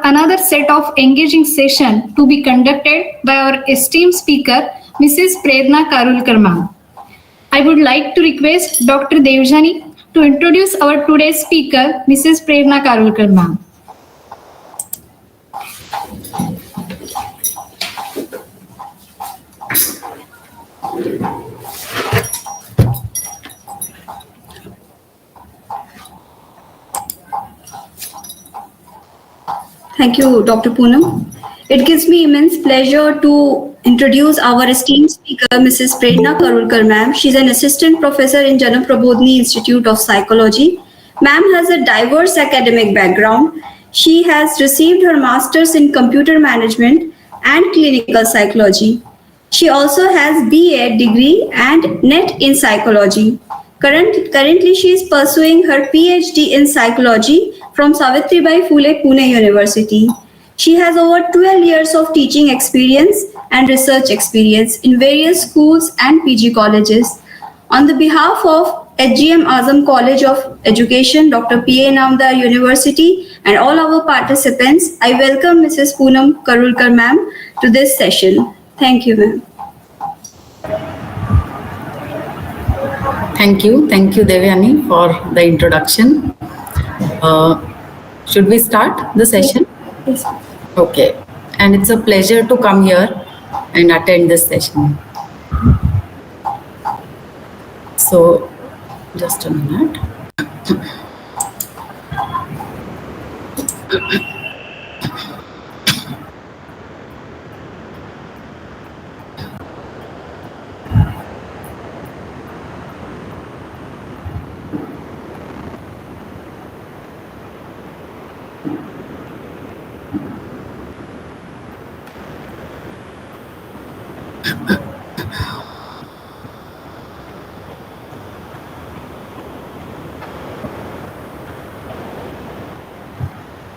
another set of engaging session to be conducted by our esteemed speaker, Mrs. Prerna Karulkar ma'am. I would like to request Dr. Devjani to introduce our today's speaker, Mrs. Prerna Karulkar ma'am. Thank you, Dr. Poonam. It gives me immense pleasure to introduce our esteemed speaker, Mrs. Prerna Karulkar ma'am. She's an assistant professor in Jana Prabodhini Institute of Psychology. Ma'am has a diverse academic background. She has received her master's in computer management and clinical psychology. She also has BA degree and NET in psychology. Currently, she is pursuing her PhD in psychology from Savitribai Phule Pune University. She has over 12 years of teaching experience and research experience in various schools and PG colleges. On the behalf of HGM Azam College of Education, Dr. P.A. Namdar University, and all our participants, I welcome Mrs. Poonam Karulkar ma'am to this session. Thank you, ma'am. Thank you, Devyani, for the introduction. Should we start the session? Yes. Okay, and it's a pleasure to come here and attend this session. So, just a minute.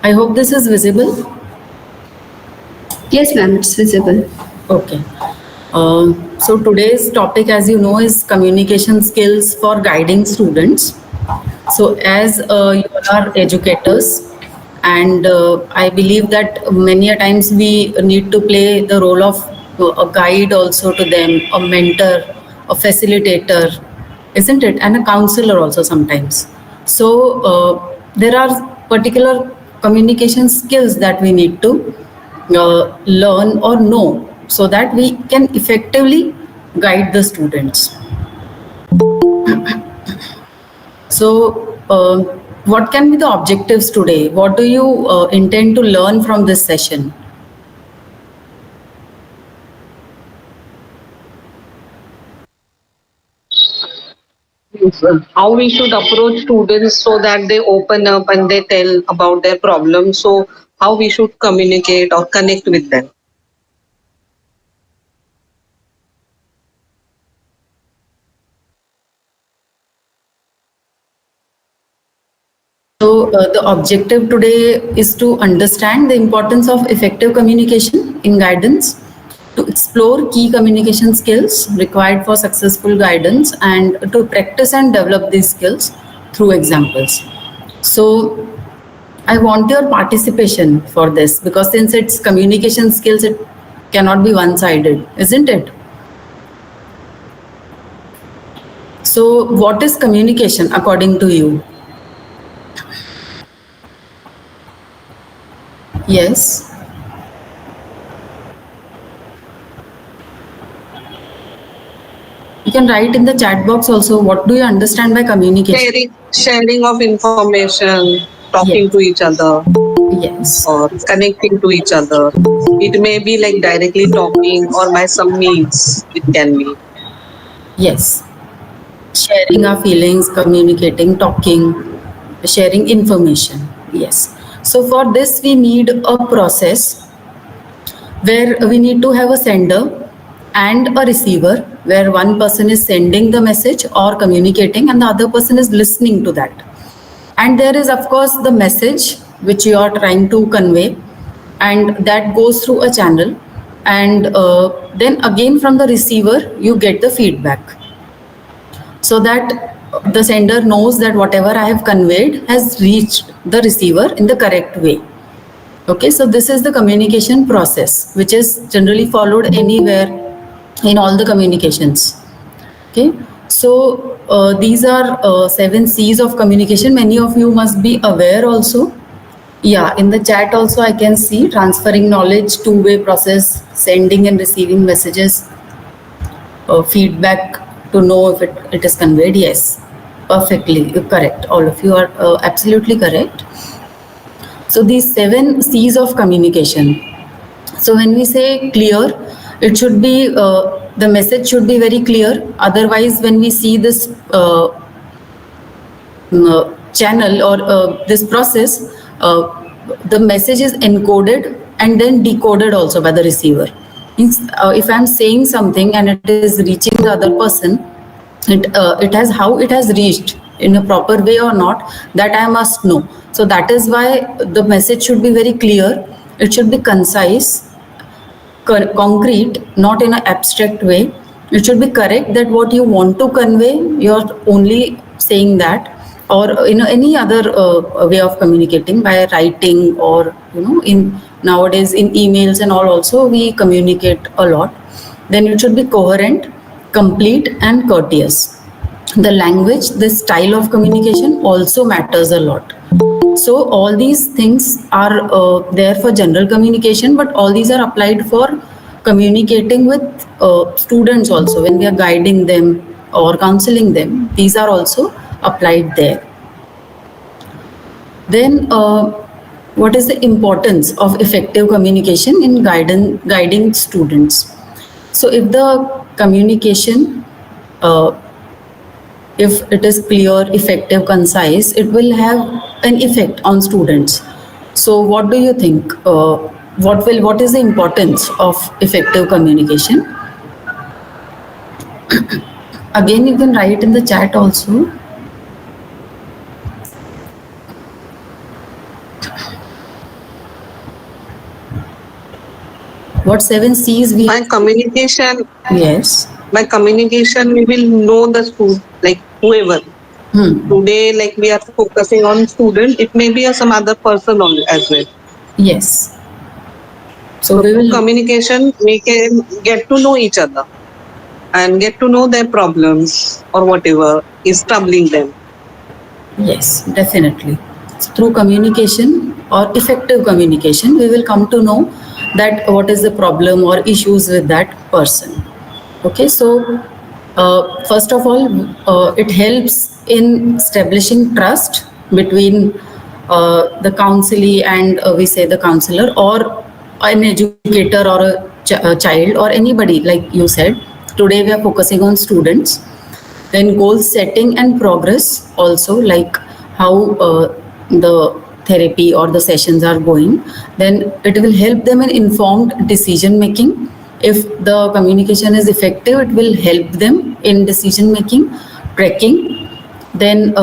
I hope this is visible. Yes, ma'am, it's visible. Okay. So today's topic, as you know, is communication skills for guiding students. So as you are educators, and I believe that many a times we need to play the role of a guide also to them, a mentor, a facilitator, isn't it? And a counselor also sometimes. So there are particular communication skills that we need to learn or know so that we can effectively guide the students. So what can be the objectives today? What do you intend to learn from this session? How we should approach students so that they open up and they tell about their problems. So how we should communicate or connect with them. So the objective today is to understand the importance of effective communication in guidance, to explore key communication skills required for successful guidance, and to practice and develop these skills through examples. So I want your participation for this, because since it's communication skills, it cannot be one-sided, isn't it? So what is communication according to you? Yes. You can write in the chat box also, what do you understand by communication? Sharing of information, talking to each other. Yes. Or connecting to each other. It may be like directly talking, or by some means it can be. Yes. Sharing our feelings, communicating, talking, sharing information. Yes. So for this we need a process where we need to have a sender and a receiver, where one person is sending the message or communicating and the other person is listening to that. And there is of course the message which you are trying to convey, and that goes through a channel, and then again from the receiver you get the feedback, so that the sender knows that whatever I have conveyed has reached the receiver in the correct way. Okay, so this is the communication process, which is generally followed anywhere in all the communications. Okay, so these are 7 C's of communication. Many of you must be aware also. Yeah, in the chat also I can see transferring knowledge, two-way process, sending and receiving messages, feedback to know if it is conveyed. Yes, perfectly correct. All of you are absolutely correct. So these 7 C's of communication. So when we say clear, it should be, the message should be very clear. Otherwise, when we see this channel or this process, the message is encoded and then decoded also by the receiver. Means, if I'm saying something and it is reaching the other person, it has how it has reached in a proper way or not, that I must know. So that is why the message should be very clear. It should be concise, concrete, not in an abstract way. It should be correct that what you want to convey, you're only saying that, or any other way of communicating by writing, or in nowadays in emails and all also we communicate a lot. Then it should be coherent, complete and courteous. The language, the style of communication also matters a lot. So all these things are there for general communication, but all these are applied for communicating with students also. When we are guiding them or counseling them, these are also applied there. Then what is the importance of effective communication in guiding students? So if the communication, if it is clear, effective, concise, it will have an effect on students. So what do you think? What is the importance of effective communication? Again, you can write in the chat also. What 7 C's we By communication, Yes. by communication, we will know the student, like whoever. Today, like we are focusing on student, it may be some other person as well. Yes. So So we through will. communication, we can get to know each other and get to know their problems or whatever is troubling them. Yes, definitely. So through communication or effective communication, we will come to know that what is the problem or issues with that person. Okay, so first of all, it helps in establishing trust between the counselee and we say the counselor, or an educator, or a child, or anybody. Like you said, today we are focusing on students. Then goal setting and progress also, like how the therapy or the sessions are going. Then it will help them in informed decision making. If the communication is effective, it will help them in decision making, tracking, then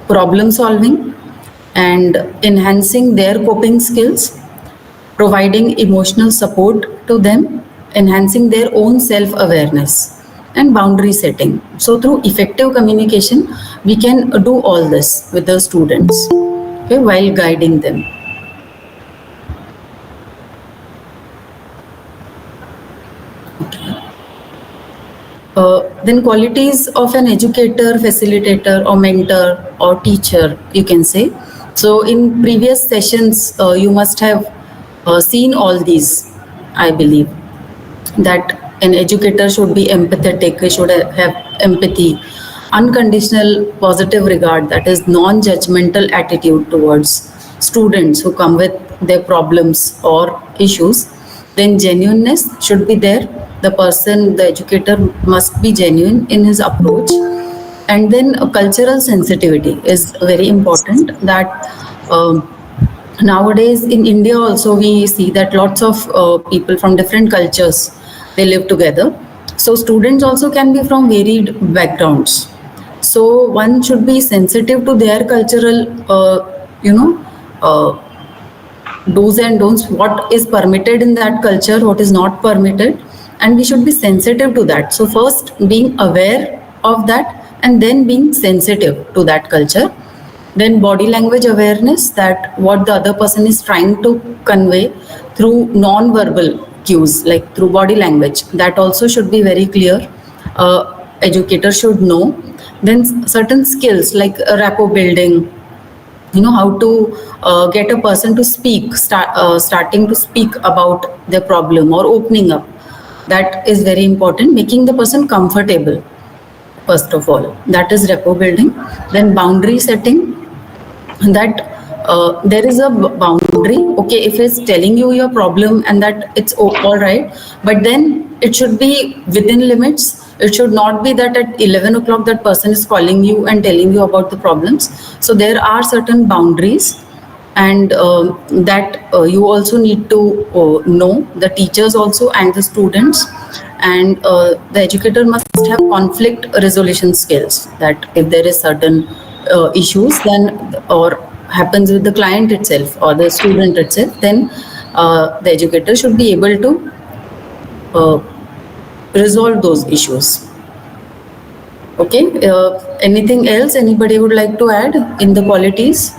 problem solving, and enhancing their coping skills, providing emotional support to them, enhancing their own self-awareness, and boundary setting. So through effective communication, we can do all this with the students, okay, while guiding them. Then qualities of an educator, facilitator, or mentor, or teacher, you can say. So in previous sessions, you must have seen all these, I believe, that an educator should be empathetic, he should have empathy, unconditional positive regard, that is non-judgmental attitude towards students who come with their problems or issues. Then genuineness should be there. The person, the educator, must be genuine in his approach. And then cultural sensitivity is very important, that nowadays in India also we see that lots of people from different cultures, they live together. So students also can be from varied backgrounds. So one should be sensitive to their cultural, do's and don'ts, what is permitted in that culture, what is not permitted, and we should be sensitive to that. So first being aware of that, and then being sensitive to that culture. Then body language awareness, that what the other person is trying to convey through non-verbal cues, like through body language. That also should be very clear. Educator should know. Then certain skills like rapport building, how to get a person to speak, starting to speak about their problem or opening up. That is very important. Making the person comfortable, first of all, that is rapport building. Then boundary setting, that there is a boundary. Okay, if it's telling you your problem and that it's all right, but then it should be within limits. It should not be that at 11 o'clock that person is calling you and telling you about the problems. So there are certain boundaries, and that you also need to know, the teachers also and the students. And the educator must have conflict resolution skills, that if there is certain issues, then or happens with the client itself or the student itself, then the educator should be able to resolve those issues. Okay, anything else anybody would like to add in the qualities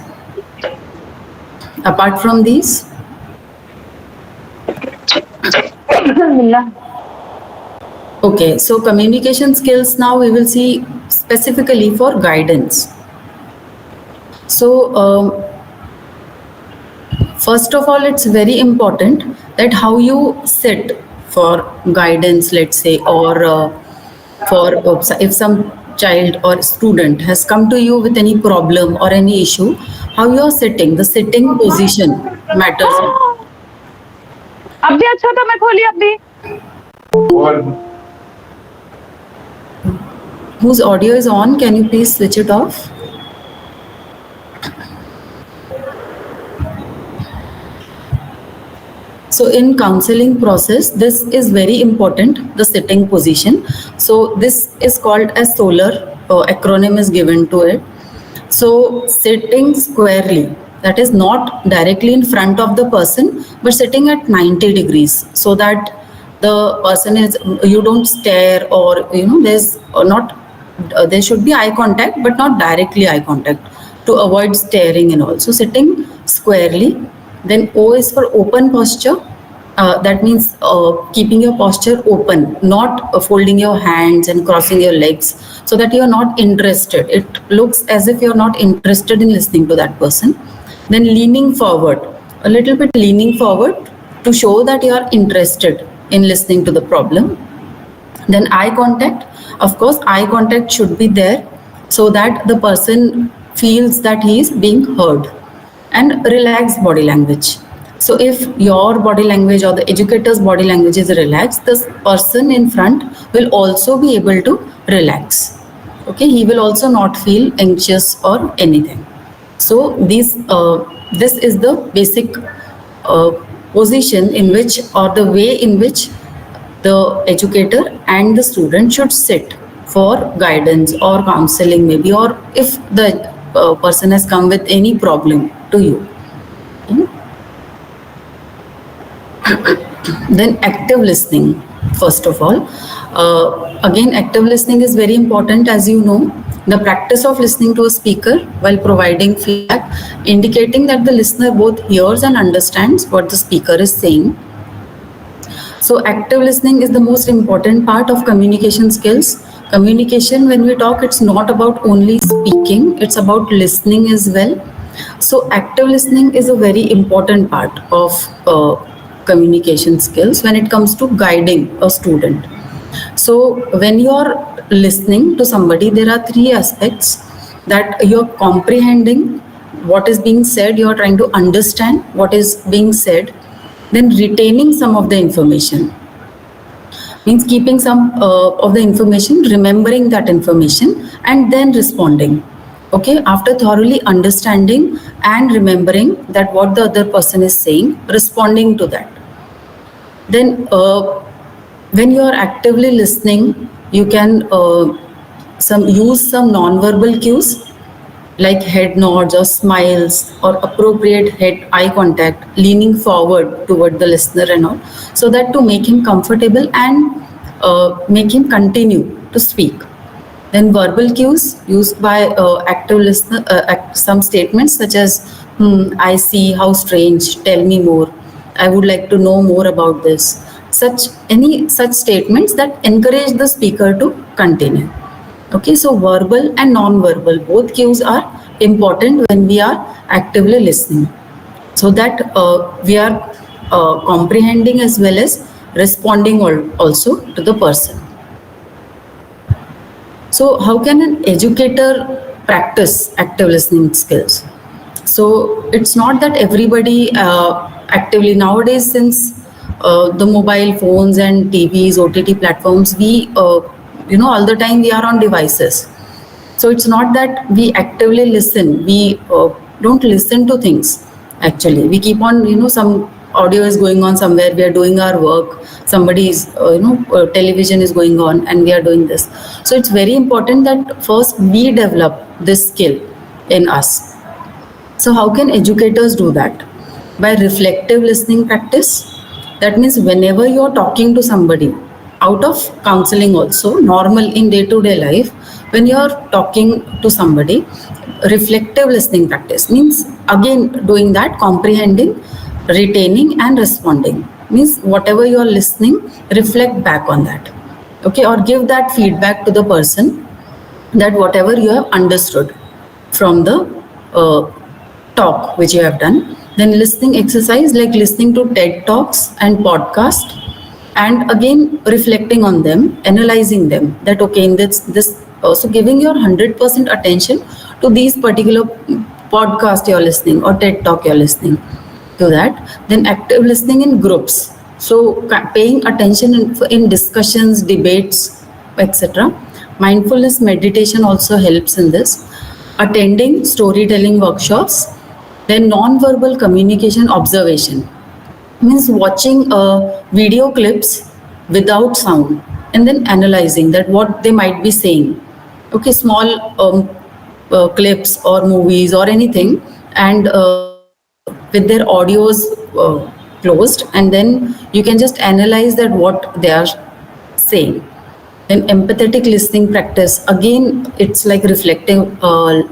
apart from these? Okay, so communication skills, now we will see specifically for guidance. So first of all, it's very important that how you sit for guidance, let's say, or if some child or student has come to you with any problem or any issue, how you are sitting, the sitting position matters. अब भी अच्छा था, मैं खोली अब भी. Whose audio is on, can you please switch it off? So in counseling process, this is very important, the sitting position. So this is called as SOLAR, acronym is given to it. So sitting squarely, that is not directly in front of the person, but sitting at 90 degrees, so that the person is, you don't stare, or there's not, there should be eye contact, but not directly eye contact, to avoid staring and all. So sitting squarely. Then O is for open posture. That means keeping your posture open, not folding your hands and crossing your legs, so that you are not interested. It looks as if you are not interested in listening to that person. Then leaning forward, a little bit leaning forward to show that you are interested in listening to the problem. Then eye contact, of course, eye contact should be there so that the person feels that he is being heard. And relaxed body language. So if your body language or the educator's body language is relaxed, the person in front will also be able to relax. Okay, he will also not feel anxious or anything. So this is the basic position in which, or the way in which, the educator and the student should sit for guidance or counseling maybe, or if the person has come with any problem to you. Then active listening, first of all. Again, active listening is very important, as you know. The practice of listening to a speaker while providing feedback, indicating that the listener both hears and understands what the speaker is saying. So active listening is the most important part of communication skills. Communication, when we talk, it's not about only speaking, it's about listening as well. So active listening is a very important part of communication skills when it comes to guiding a student. So when you are listening to somebody, there are three aspects: that you're comprehending what is being said, you're trying to understand what is being said, then retaining some of the information, means keeping some of the information, remembering that information, and then responding. Okay, after thoroughly understanding and remembering that what the other person is saying, responding to that. Then when you are actively listening, you can use some non-verbal cues like head nods or smiles, or appropriate head eye contact, leaning forward toward the listener and all, so that to make him comfortable and make him continue to speak. Then verbal cues used by active listener, some statements such as, I see, how strange, tell me more, I would like to know more about this. Any such statements that encourage the speaker to continue. Okay, so verbal and non-verbal, both cues are important when we are actively listening, so that we are comprehending as well as responding also to the person. So how can an educator practice active listening skills? So it's not that everybody actively nowadays, since the mobile phones and TVs, OTT platforms, we all the time we are on devices. So it's not that we actively listen. We don't listen to things. Actually, we keep on, some audio is going on somewhere. We are doing our work. Somebody's, television is going on, and we are doing this. So it's very important that first we develop this skill in us. So how can educators do that? By reflective listening practice. That means whenever you are talking to somebody, out of counseling also, normal in day-to-day life, when you are talking to somebody, reflective listening practice means again doing that, comprehending, retaining and responding. Means whatever you are listening, reflect back on that. Okay, or give that feedback to the person, that whatever you have understood from the talk which you have done. Then listening exercise like listening to TED Talks and podcast, and again reflecting on them, analyzing them, that okay, in this also giving your 100% attention to these particular podcast you're listening or TED Talk you're listening to that. Then active listening in groups. So paying attention in discussions, debates, etc. Mindfulness meditation also helps in this. Attending storytelling workshops. Then non-verbal communication observation. Means watching video clips without sound and then analyzing that what they might be saying. Okay, small clips or movies or anything, and with their audios closed, and then you can just analyze that what they are saying. Then empathetic listening practice, again it's like reflective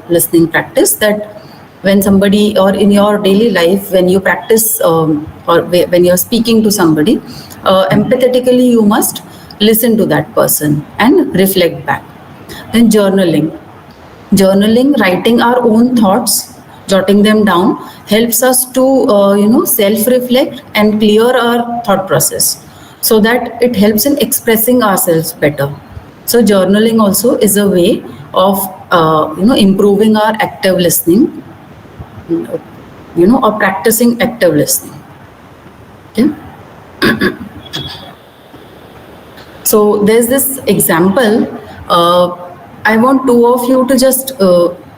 listening practice, that when somebody, or in your daily life when you practice or when you're speaking to somebody, empathetically you must listen to that person and reflect back. Then journaling, writing our own thoughts, jotting them down, helps us to self-reflect and clear our thought process, so that it helps in expressing ourselves better. So journaling also is a way of improving our active listening, or practicing active listening. Okay. So there's this example. I want two of you to just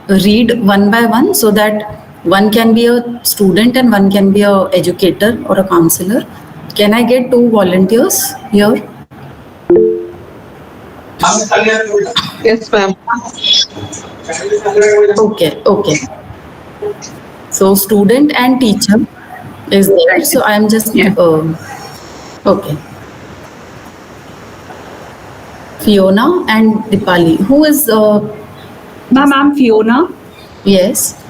read one by one, so that one can be a student and one can be a educator or a counselor. Can I get two volunteers here? Yes, ma'am. Okay. So student and teacher is there. So I am just okay. Fiona and Dipali. Who is Ma'am, I'm Fiona. yes.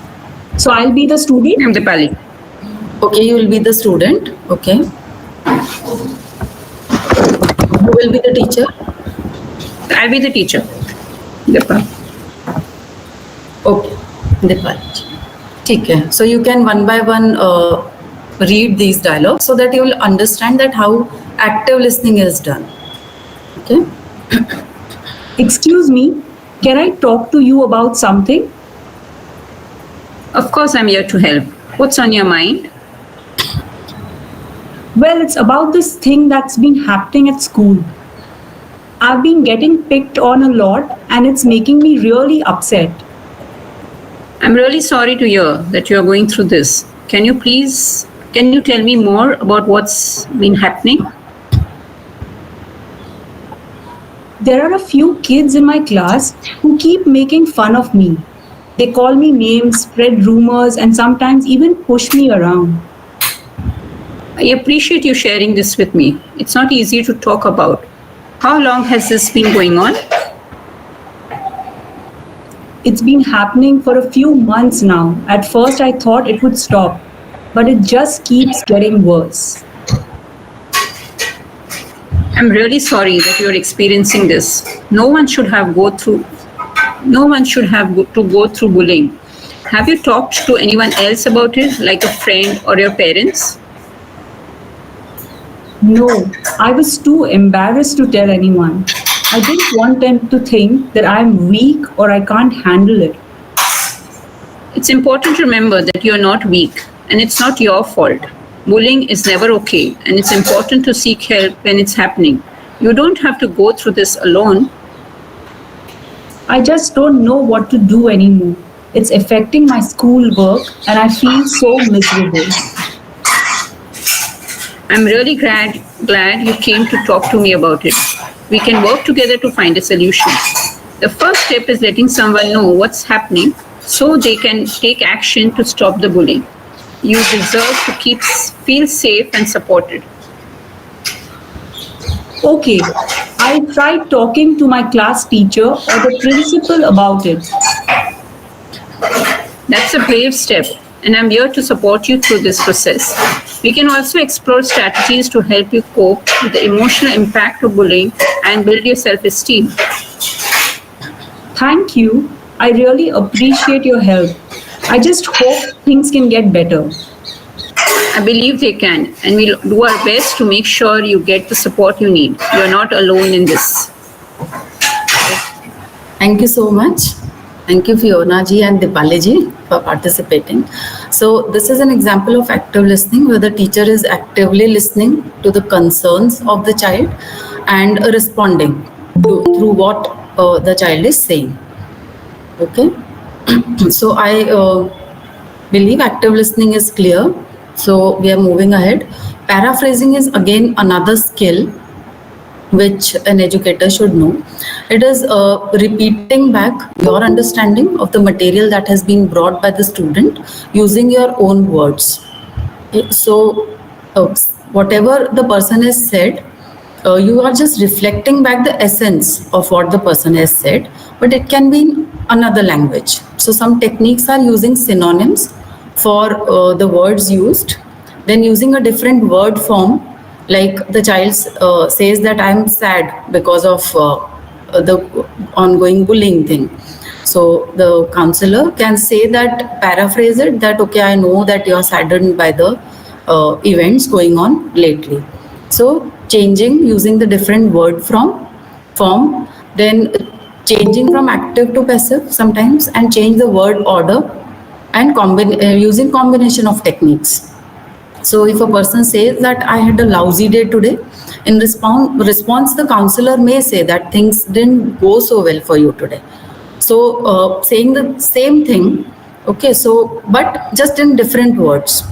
So I'll be the student. I'm Dipali. Okay, you will be the student. Okay. Who will be the teacher? I'll be the teacher. Dipali. Okay, Dipali. ठीक है. So you can one by one read these dialogues, so that you will understand that how active listening is done. Okay. Excuse me, can I talk to you about something? Of course, I'm here to help. What's on your mind? Well, it's about this thing that's been happening at school. I've been getting picked on a lot and it's making me really upset. I'm really sorry to hear that you're going through this. Can you tell me more about what's been happening? There are a few kids in my class who keep making fun of me. They call me names, spread rumors, and sometimes even push me around. I appreciate you sharing this with me. It's not easy to talk about. How long has this been going on? It's been happening for a few months now. At first, I thought it would stop, but it just keeps getting worse. I'm really sorry that you're experiencing this. No one should have to go through bullying. Have you talked to anyone else about it, like a friend or your parents? No, I was too embarrassed to tell anyone. I didn't want them to think that I'm weak or I can't handle it. It's important to remember that you're not weak and it's not your fault. Bullying is never okay, and it's important to seek help when it's happening. You don't have to go through this alone. I just don't know what to do anymore. It's affecting my schoolwork and I feel so miserable. I'm really glad you came to talk to me about it. We can work together to find a solution. The first step is letting someone know what's happening so they can take action to stop the bullying. You deserve to feel safe and supported. Okay, I tried talking to my class teacher or the principal about it. That's a brave step, and I'm here to support you through this process. We can also explore strategies to help you cope with the emotional impact of bullying and build your self-esteem. Thank you. I really appreciate your help. I just hope things can get better. I believe they can, and we'll do our best to make sure you get the support you need. You're not alone in this. Thank you so much. Thank you, Fiona ji and Dipali ji, for participating. So this is an example of active listening, where the teacher is actively listening to the concerns of the child and responding through what the child is saying. Okay. So I believe active listening is clear. So we are moving ahead. Paraphrasing is again another skill which an educator should know. It is repeating back your understanding of the material that has been brought by the student using your own words. Okay, so whatever the person has said, you are just reflecting back the essence of what the person has said, but it can be in another language. So some techniques are using synonyms for the words used, then using a different word form, like the child says that I'm sad because of the ongoing bullying thing. So the counselor can say that, paraphrase it, that okay, I know that you're saddened by the events going on lately. So changing, using the different word form, then changing from active to passive sometimes, and change the word order, and using combination of techniques. So if a person says that I had a lousy day today, in response the counselor may say that things didn't go so well for you today. So saying the same thing, okay, so but just in different words.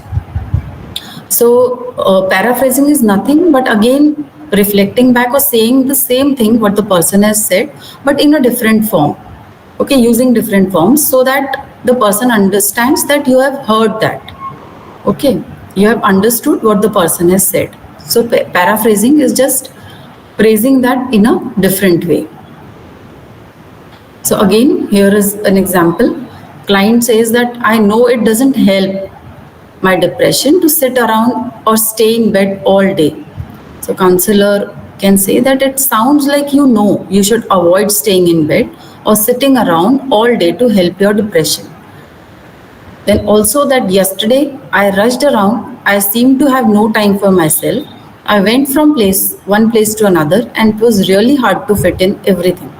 So paraphrasing is nothing but again reflecting back or saying the same thing what the person has said, but in a different form. Okay, using different forms so that the person understands that you have heard that. Okay, you have understood what the person has said. So paraphrasing is just phrasing that in a different way. So again, here is an example. Client says that I know it doesn't help my depression to sit around or stay in bed all day. So counselor can say that it sounds like you know you should avoid staying in bed or sitting around all day to help your depression. Then also that yesterday I rushed around, I seemed to have no time for myself. I went from one place to another, and it was really hard to fit in everything.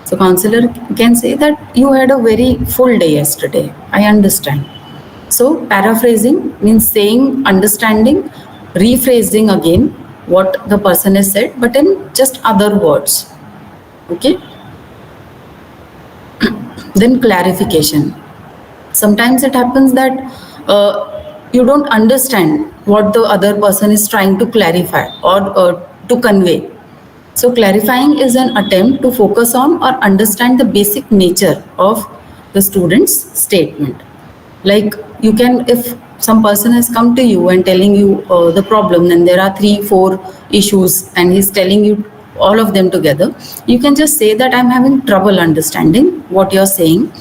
So counselor can say that you had a very full day yesterday. I understand. So paraphrasing means saying, understanding, rephrasing again what the person has said, but in just other words. Okay. Then clarification. Sometimes it happens that you don't understand what the other person is trying to clarify or to convey. So clarifying is an attempt to focus on or understand the basic nature of the student's statement. Like you can, if some person has come to you and telling you the problem, then there are 3-4 issues and he's telling you all of them together. You can just say that I'm having trouble understanding what you're saying.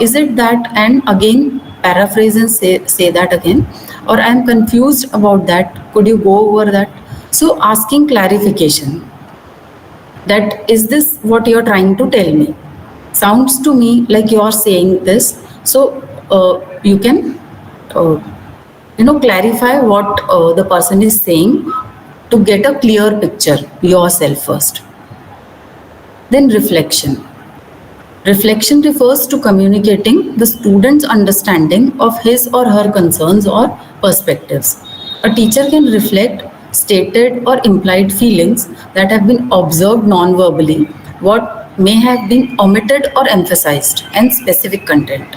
Is it that? And again, paraphrase and say that again. Or I'm confused about that. Could you go over that? So asking clarification. That is this what you're trying to tell me? Sounds to me like you're saying this. So you can clarify what the person is saying to get a clear picture yourself first. Then reflection. Reflection refers to communicating the student's understanding of his or her concerns or perspectives. A teacher can reflect stated or implied feelings that have been observed non-verbally, what may have been omitted or emphasized, and specific content.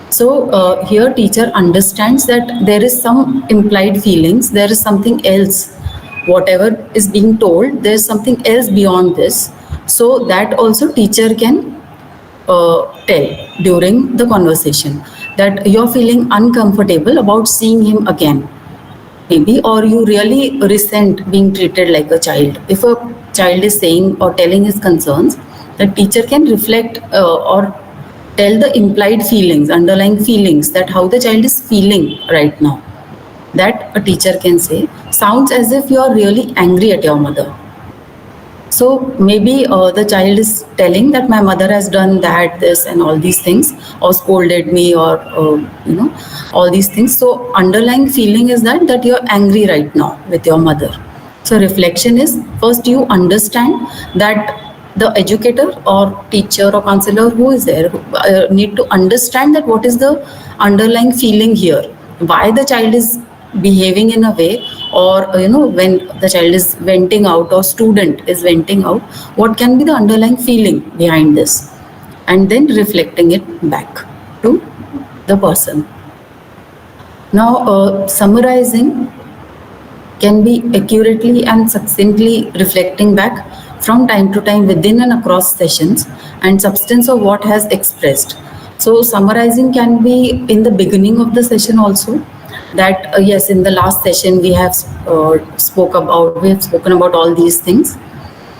So here teacher understands that there is some implied feelings, there is something else, whatever is being told, there is something else beyond this. So that also teacher can tell during the conversation that you're feeling uncomfortable about seeing him again, maybe, or you really resent being treated like a child. If a child is saying or telling his concerns, the teacher can reflect or tell the implied feelings, underlying feelings, that how the child is feeling right now. That a teacher can say, sounds as if you are really angry at your mother. So maybe the child is telling that my mother has done that, this, and all these things, or scolded me, or all these things. So underlying feeling is that you're angry right now with your mother. So reflection is, first you understand that the educator or teacher or counselor who is there need to understand that what is the underlying feeling here, why the child is behaving in a way, or when the child is venting out or student is venting out, what can be the underlying feeling behind this, and then reflecting it back to the person. Now summarizing can be accurately and succinctly reflecting back from time to time within and across sessions and substance of what has expressed. So summarizing can be in the beginning of the session also, that yes, in the last session we have spoken about all these things.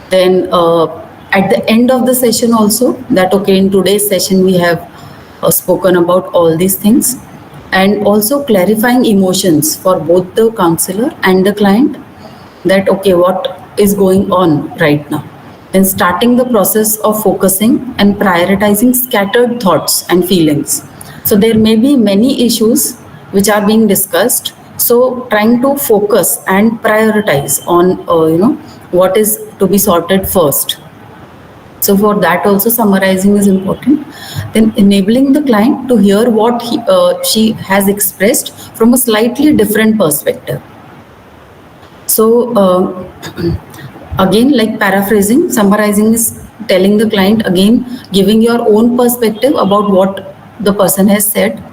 Then at the end of the session also, that okay, in today's session we have spoken about all these things. And also clarifying emotions for both the counselor and the client, that okay, what is going on right now. Then starting the process of focusing and prioritizing scattered thoughts and feelings. So there may be many issues which are being discussed, so trying to focus and prioritize on what is to be sorted first. So for that also summarizing is important. Then enabling the client to hear what she has expressed from a slightly different perspective. So again, like paraphrasing, summarizing is telling the client again, giving your own perspective about what the person has said.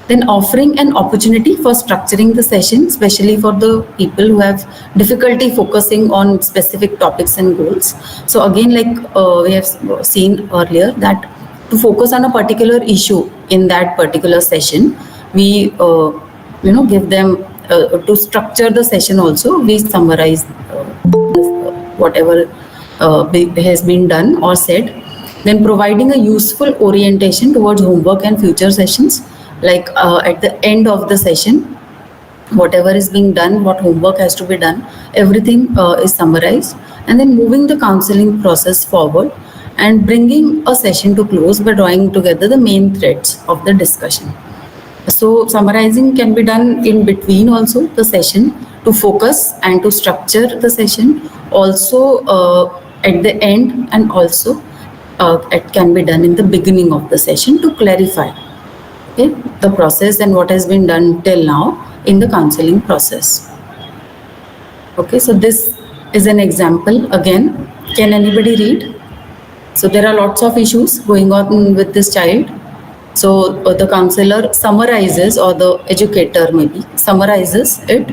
Then offering an opportunity for structuring the session, especially for the people who have difficulty focusing on specific topics and goals. So again, like we have seen earlier, that to focus on a particular issue in that particular session, we give them to structure the session also, we summarize whatever has been done or said. Then providing a useful orientation towards homework and future sessions, like at the end of the session, whatever is being done, what homework has to be done, everything is summarized. And then moving the counseling process forward and bringing a session to close by drawing together the main threads of the discussion. So summarizing can be done in between also the session to focus and to structure the session, also at the end, and also it can be done in the beginning of the session to clarify the process and what has been done till now in the counseling process. Okay, so this is an example again. Can anybody read? So there are lots of issues going on with this child. So the counselor summarizes, or the educator maybe summarizes it.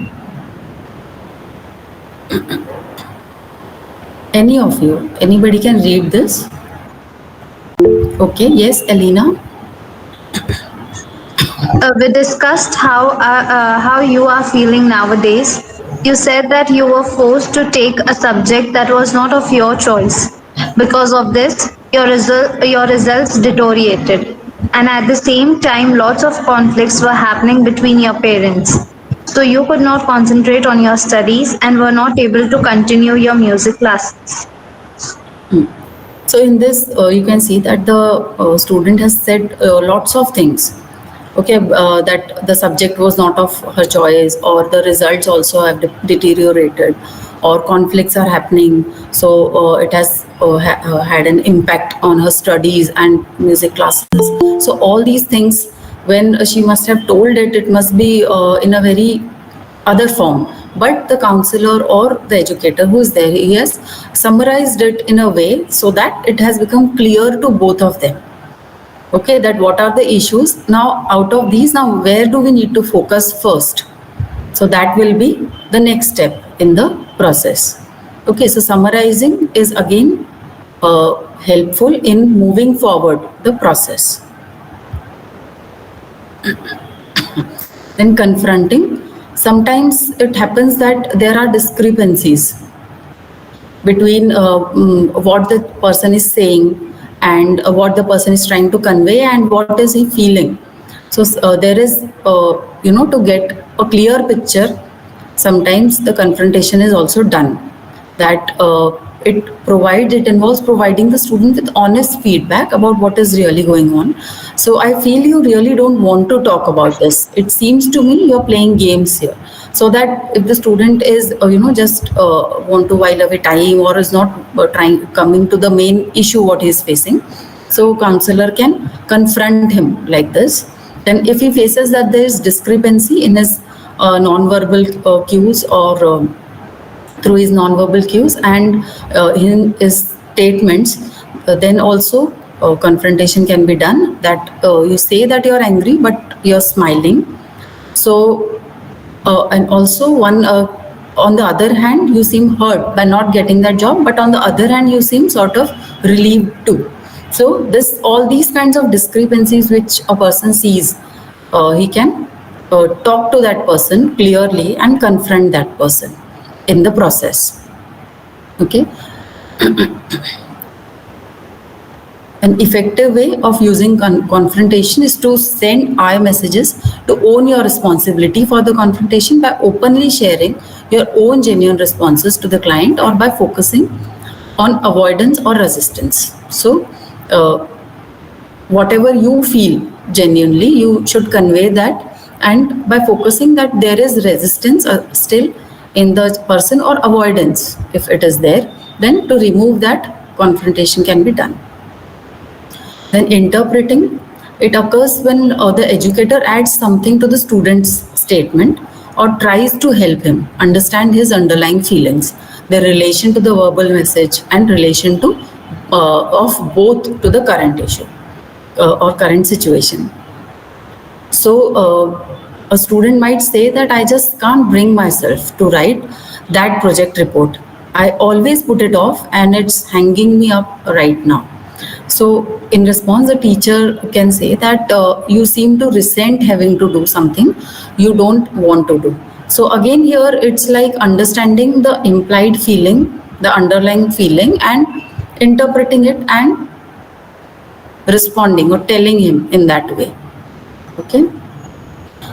Any of you, anybody can read this? Okay, yes, Alina. We discussed how you are feeling nowadays. You said that you were forced to take a subject that was not of your choice. Because of this, your results deteriorated. And at the same time, lots of conflicts were happening between your parents. So you could not concentrate on your studies and were not able to continue your music classes. So in this, you can see that the student has said lots of things. Okay, that the subject was not of her choice, or the results also have deteriorated, or conflicts are happening. So it has had an impact on her studies and music classes. So all these things, when she must have told it, it must be in a very other form. But the counselor or the educator who is there, he has summarized it in a way so that it has become clear to both of them. Okay, that what are the issues now, out of these, now where do we need to focus first? So that will be the next step in the process. Okay, so summarizing is again helpful in moving forward the process. Then confronting, sometimes it happens that there are discrepancies between what the person is saying and what the person is trying to convey and what is he feeling. So there is, to get a clear picture, sometimes the confrontation is also done. That it involves providing the student with honest feedback about what is really going on. So I feel you really don't want to talk about this. It seems to me you're playing games here. So that if the student is, just want to while away time, or is not coming to the main issue what he is facing, so counselor can confront him like this. Then if he faces that there is discrepancy in his non-verbal cues, or through his non-verbal cues and in his statements, then also confrontation can be done. That you say that you're angry, but you're smiling. So, and also on the other hand, you seem hurt by not getting that job, but on the other hand, you seem sort of relieved too. So all these kinds of discrepancies which a person sees, he can talk to that person clearly and confront that person in the process. Okay. An effective way of using confrontation is to send I messages to own your responsibility for the confrontation by openly sharing your own genuine responses to the client, or by focusing on avoidance or resistance. So whatever you feel genuinely, you should convey that, and by focusing that there is resistance still in the person, or avoidance if it is there, then to remove that, confrontation can be done. Then interpreting, it occurs when the educator adds something to the student's statement or tries to help him understand his underlying feelings, their relation to the verbal message and relation to of both to the current issue or current situation. So a student might say that I just can't bring myself to write that project report. I always put it off and it's hanging me up right now. So in response, the teacher can say that you seem to resent having to do something you don't want to do. So again here, it's like understanding the implied feeling, the underlying feeling, and interpreting it and responding or telling him in that way. Okay.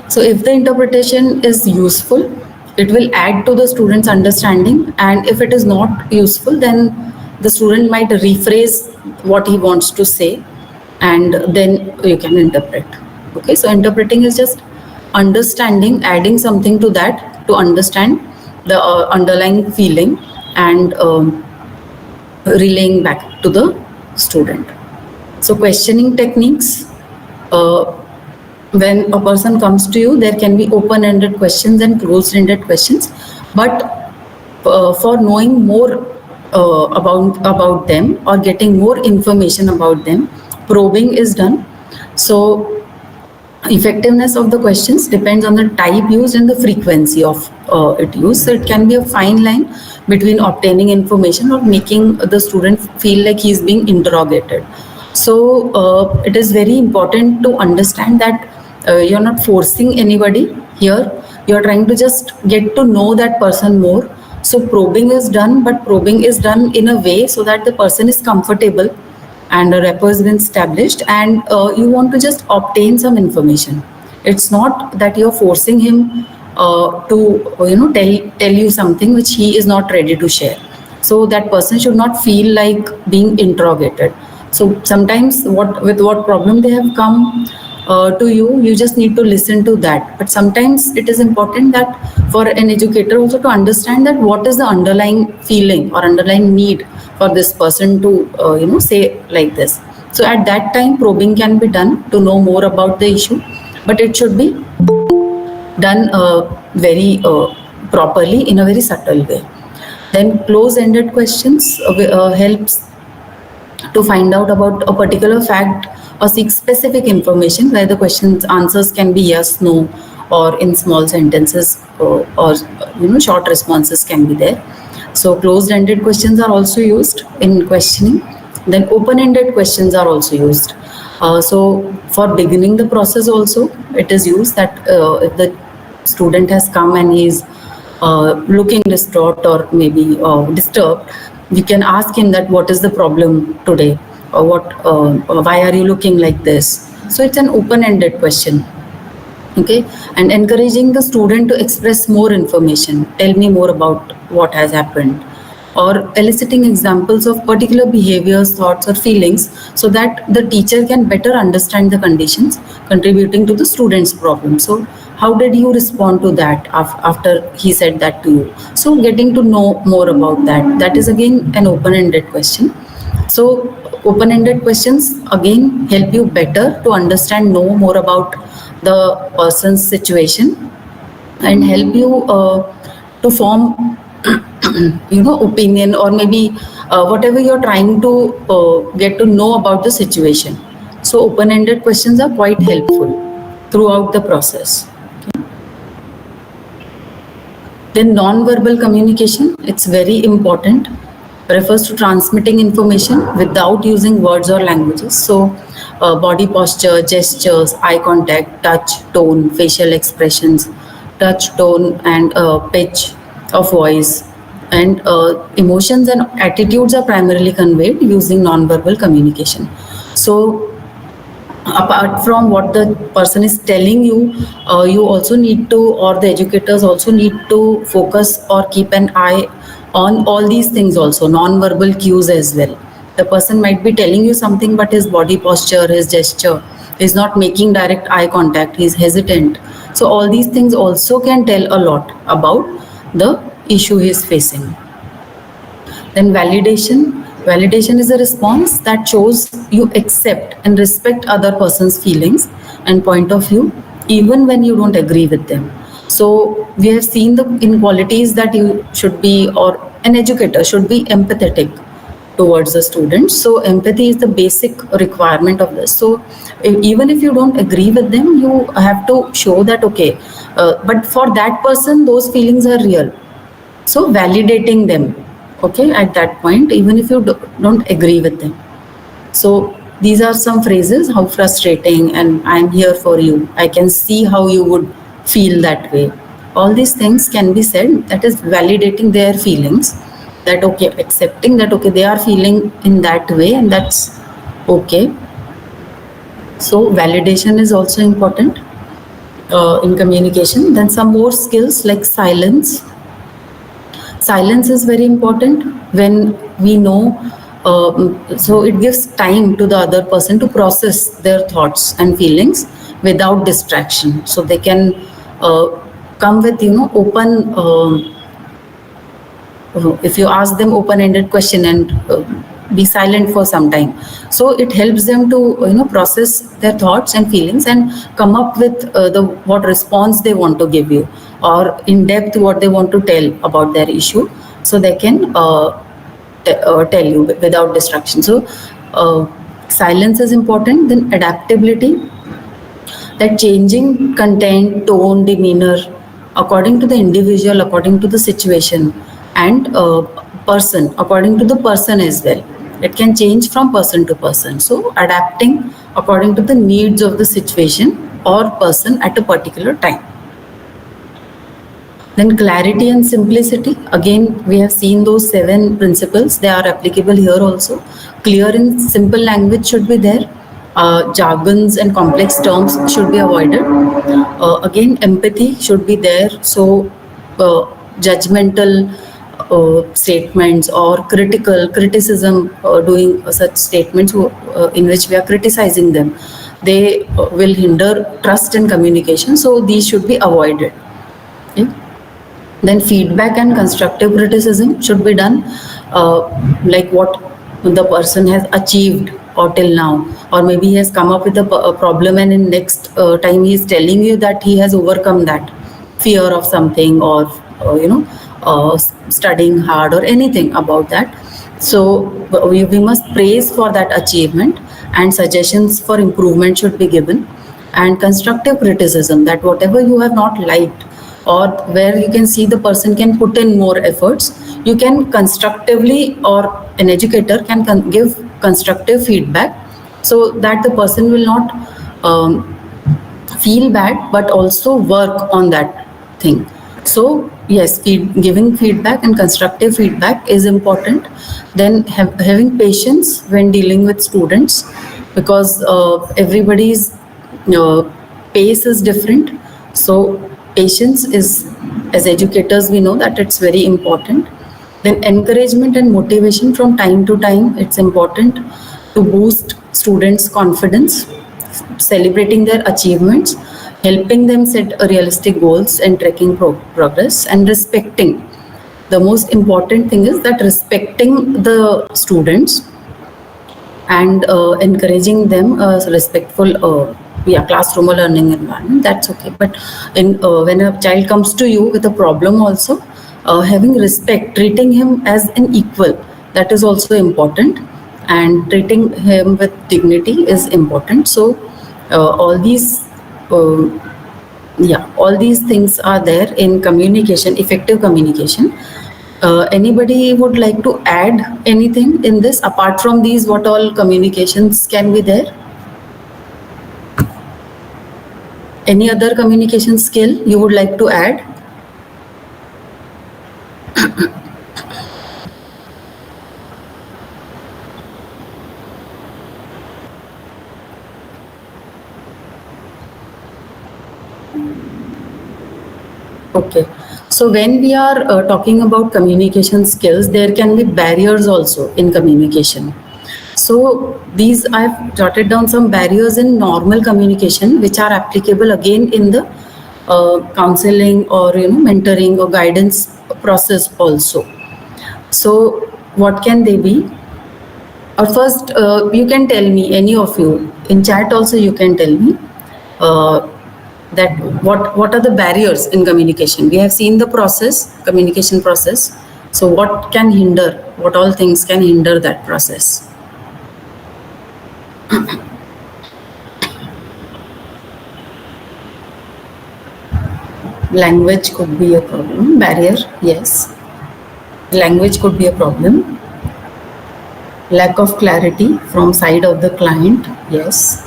So if the interpretation is useful, it will add to the student's understanding, and if it is not useful, then the student might rephrase what he wants to say, and then you can interpret. Okay, so interpreting is just understanding, adding something to that to understand the underlying feeling and relaying back to the student. So questioning techniques, when a person comes to you, there can be open-ended questions and closed-ended questions, but for knowing more about them or getting more information about them, probing is done. So effectiveness of the questions depends on the type used and the frequency of it used. So it can be a fine line between obtaining information or making the student feel like he is being interrogated. So it is very important to understand that you're not forcing anybody here. You're trying to just get to know that person more. So probing is done, but probing is done in a way so that the person is comfortable and a rapport has been established, and you want to just obtain some information. It's not that you're forcing him to tell you something which he is not ready to share. So that person should not feel like being interrogated. So sometimes what problem they have come to you, you just need to listen to that. But sometimes it is important that for an educator also to understand that what is the underlying feeling or underlying need for this person to say like this. So at that time probing can be done to know more about the issue, but it should be done very properly in a very subtle way. Then close-ended questions helps to find out about a particular fact or seek specific information, where the questions answers can be yes, no, or in small sentences, or short responses can be there. So closed-ended questions are also used in questioning. Then open-ended questions are also used. So for beginning the process also, it is used that if the student has come and he is looking distraught or maybe disturbed, we can ask him that what is the problem today, or why are you looking like this. So it's an open-ended question. Okay, and encouraging the student to express more information, tell me more about what has happened, or eliciting examples of particular behaviors, thoughts, or feelings, so that the teacher can better understand the conditions contributing to the student's problem. So how did you respond to that after he said that to you? So getting to know more about that is again an open-ended question. So open-ended questions again help you better to understand, know more about the person's situation, and help you to form opinion, or maybe whatever you're trying to get to know about the situation. So open-ended questions are quite helpful throughout the process. Then non-verbal communication, it's very important, refers to transmitting information without using words or languages. So body posture, gestures, eye contact, touch, tone, facial expressions, touch, tone, and pitch of voice, and emotions and attitudes are primarily conveyed using non-verbal communication. So apart from what the person is telling you, you also need to, or the educators also need to focus or keep an eye on all these things also, non-verbal cues as well. The person might be telling you something, but his body posture, his gesture, is not making direct eye contact, he's hesitant. So all these things also can tell a lot about the issue he is facing. Then validation. Validation is a response that shows you accept and respect other person's feelings and point of view, even when you don't agree with them. So we have seen the inequalities that you should be, or an educator should be empathetic towards the students. So empathy is the basic requirement of this. So even if you don't agree with them, you have to show that, okay, but for that person, those feelings are real. So validating them, okay, at that point, even if you don't agree with them. So these are some phrases, how frustrating, and I'm here for you, I can see how you would feel that way. All these things can be said, that is validating their feelings, that okay, accepting that okay, they are feeling in that way, and that's okay. So validation is also important in communication. Then some more skills like silence. Silence is very important when we know, so it gives time to the other person to process their thoughts and feelings without distraction. So they can come with, open, if you ask them open-ended question and be silent for some time. So it helps them to, process their thoughts and feelings and come up with what response they want to give you, or in depth what they want to tell about their issue, so they can tell you without distraction. So silence is important. Then adaptability, that changing content, tone, demeanor according to the individual, according to the situation, and person, according to the person as well. It can change from person to person. So adapting according to the needs of the situation or person at a particular time. Then clarity and simplicity. Again, we have seen those 7 principles. They are applicable here also. Clear and simple language should be there. Jargons and complex terms should be avoided. Again, empathy should be there. So, judgmental statements or criticism, doing such statements in which we are criticizing them, they will hinder trust and communication. So, these should be avoided. Okay? Then feedback and constructive criticism should be done, like what the person has achieved or till now, or maybe he has come up with a problem, and in next time he is telling you that he has overcome that fear of something, or studying hard or anything about that. So we must praise for that achievement, and suggestions for improvement should be given. And constructive criticism, that whatever you have not liked, or where you can see the person can put in more efforts, you can constructively, or an educator can give constructive feedback, so that the person will not feel bad, but also work on that thing. So yes, giving feedback and constructive feedback is important. Then having patience when dealing with students, because everybody's pace is different. So patience is, as educators, we know that it's very important. Then encouragement and motivation from time to time, it's important to boost students' confidence, celebrating their achievements, helping them set realistic goals and tracking progress, and respecting. The most important thing is that respecting the students and encouraging them respectful classroom or learning environment, that's okay. But when a child comes to you with a problem also, having respect, treating him as an equal, that is also important, and treating him with dignity is important. So all these things are there in communication, effective communication. Anybody would like to add anything in this apart from these? What all communications can be there? Any other communication skill you would like to add? Okay. So when we are talking about communication skills, there can be barriers also in communication. So these, I've jotted down some barriers in normal communication, which are applicable again in the counseling or mentoring or guidance process also. So what can they be? Or first, you can tell me, any of you in chat also, you can tell me that what are the barriers in communication. We have seen the process, communication process. So what can hinder? What all things can hinder that process? Language could be a problem. Barrier, yes. Language could be a problem. Lack of clarity from side of the client, yes.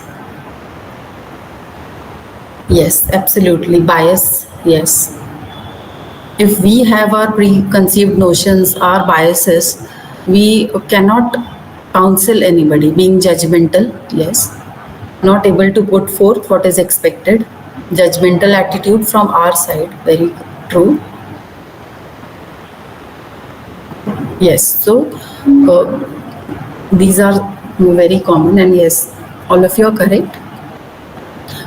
Yes, absolutely. Bias, yes. If we have our preconceived notions, our biases, we cannot counsel anybody. Being judgmental, yes. Not able to put forth what is expected. Judgmental attitude from our side, very true. Yes, so these are very common, and yes, all of you are correct.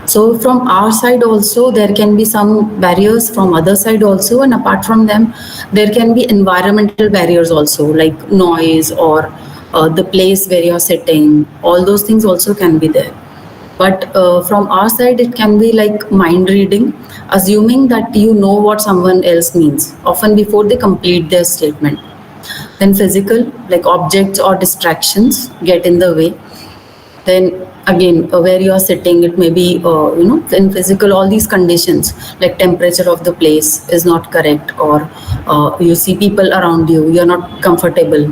So from our side also, there can be some barriers, from other side also, and apart from them, there can be environmental barriers also, like noise or the place where you're sitting. All those things also can be there. But from our side, it can be like mind reading, assuming that you know what someone else means, often before they complete their statement. Then physical, like objects or distractions get in the way. Then again, where you are sitting, it may be, in physical, all these conditions, like temperature of the place is not correct, or you see people around you, you're not comfortable.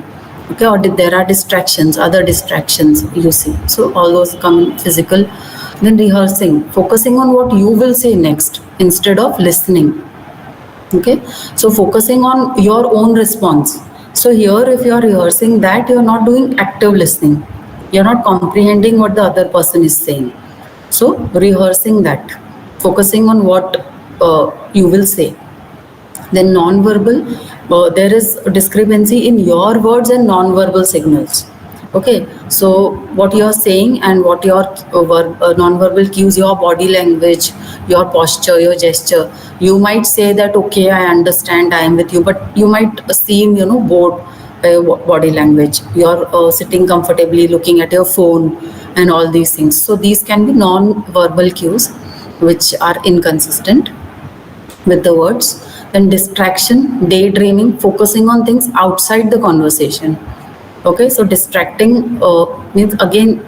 Okay, or there are distractions, other distractions you see. So all those come in physical. Then rehearsing, focusing on what you will say next instead of listening. Okay, so focusing on your own response. So here, if you are rehearsing that, you are not doing active listening, you're not comprehending what the other person is saying. So rehearsing that, focusing on what you will say. Then non-verbal, there is a discrepancy in your words and non-verbal signals. Okay, so what you are saying and what your non-verbal cues, your body language, your posture, your gesture. You might say that, okay, I understand, I am with you, but you might seem, bored by your body language. You're sitting comfortably, looking at your phone, and all these things. So these can be non-verbal cues which are inconsistent with the words. Then distraction, daydreaming, focusing on things outside the conversation. Okay, so distracting means again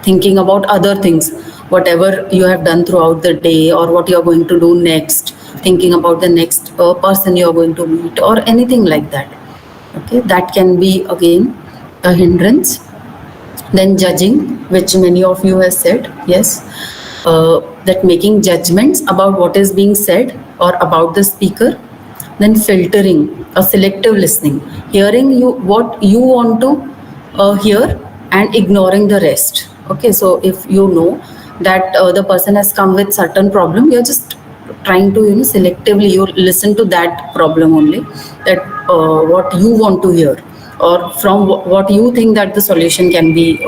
thinking about other things, whatever you have done throughout the day or what you are going to do next, thinking about the next person you are going to meet or anything like that. Okay, that can be again a hindrance. Then judging, which many of you have said, yes, that making judgments about what is being said or about the speaker. Then filtering, a selective listening, hearing you what you want to hear and ignoring the rest. Okay, so if you know that the person has come with certain problem, you're just trying to selectively you listen to that problem only, that what you want to hear, or from what you think that the solution can be,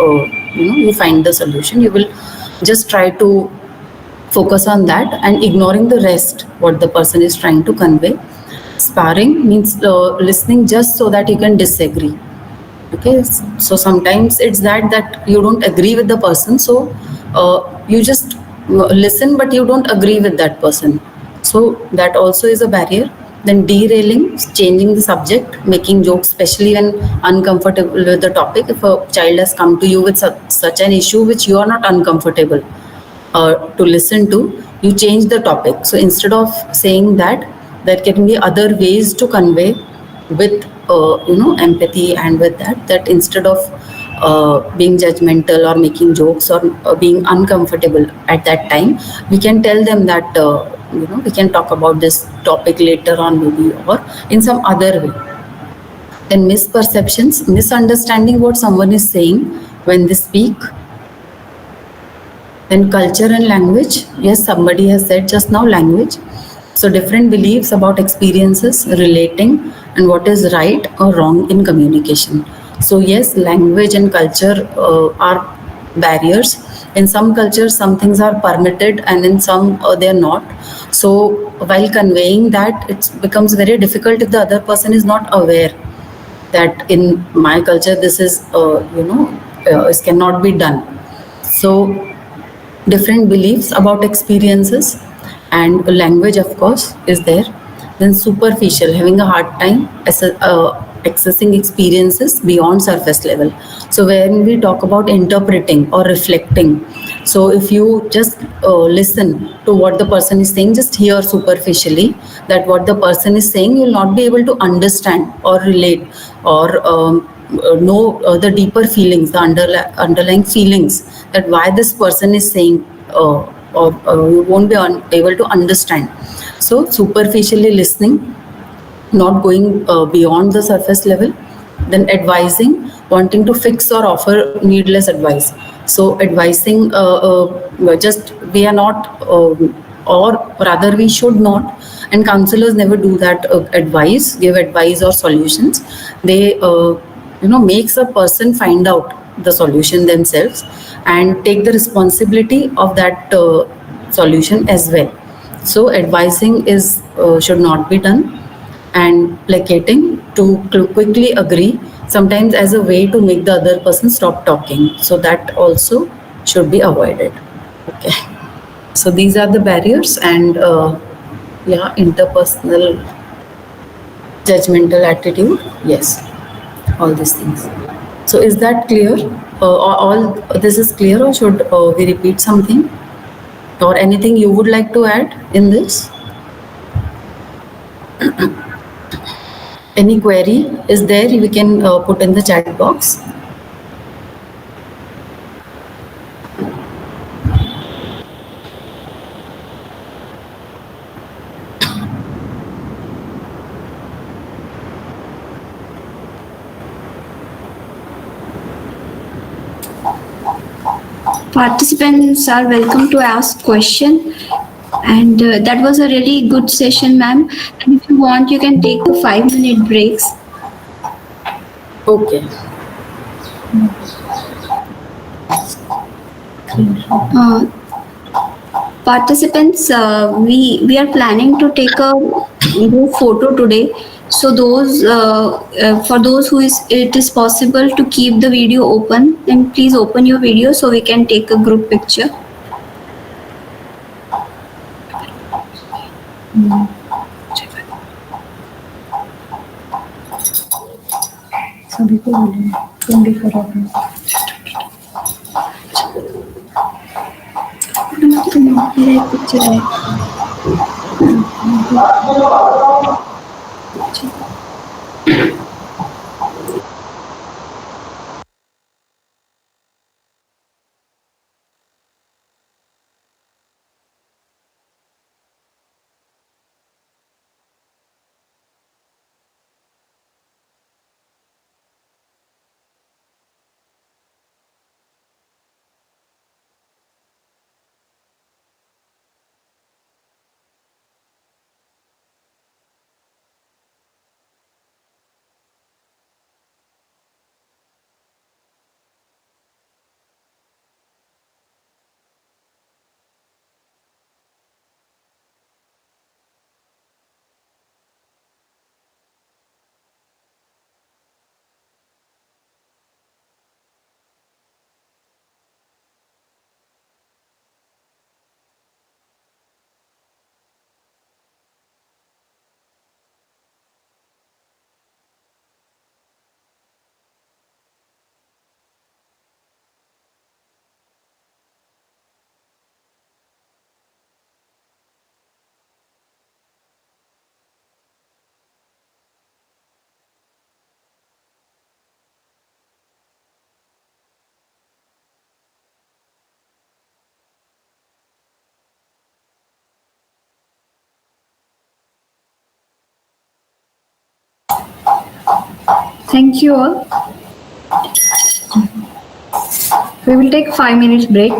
you find the solution, you will just try to focus on that and ignoring the rest what the person is trying to convey. Sparring means listening just so that you can disagree. Okay, so sometimes it's that you don't agree with the person, so you just listen but you don't agree with that person, so that also is a barrier. Then derailing, changing the subject, making jokes, especially when uncomfortable with the topic. If a child has come to you with such an issue which you are not uncomfortable to listen to, you change the topic. So instead of saying that, there can be other ways to convey with empathy, and with that instead of being judgmental or making jokes or being uncomfortable at that time, we can tell them that we can talk about this topic later on maybe, or in some other way. Then misperceptions, misunderstanding what someone is saying when they speak. Then culture and language. Yes, somebody has said just now language. So different beliefs about experiences, relating, and what is right or wrong in communication. So yes, language and culture are barriers. In some cultures, some things are permitted, and in some they are not. So while conveying that, it becomes very difficult if the other person is not aware that in my culture this is this cannot be done. So different beliefs about experiences, and language of course is there. Then superficial, having a hard time accessing experiences beyond surface level. So when we talk about interpreting or reflecting, so if you just listen to what the person is saying, just hear superficially that what the person is saying, you will not be able to understand or relate or know the deeper feelings, the underlying feelings, that why this person is saying, or you won't be able to understand. So superficially listening, not going beyond the surface level. Then advising, wanting to fix or offer needless advice. So advising, just we are not, or rather we should not, and counselors never do that, give advice or solutions. They makes a person find out the solution themselves and take the responsibility of that solution as well. So advising is should not be done. And placating, to quickly agree, sometimes as a way to make the other person stop talking, so that also should be avoided. Okay, so these are the barriers, and interpersonal, judgmental attitude, yes, all these things. So is that clear? All this is clear, or should we repeat something, or anything you would like to add in this? Any query is there, we can put in the chat box. Participants are welcome to ask question. And that was a really good session, ma'am. And if you want, you can take a 5-minute breaks. Okay. Uh, Participants, we are planning to take a group photo today. So those for those who is it is possible to keep the video open, then please open your video so we can take a group picture. सभी को बोलेंगे 24 our मेरा एक picture है. Thank you all. We will take 5 minutes break.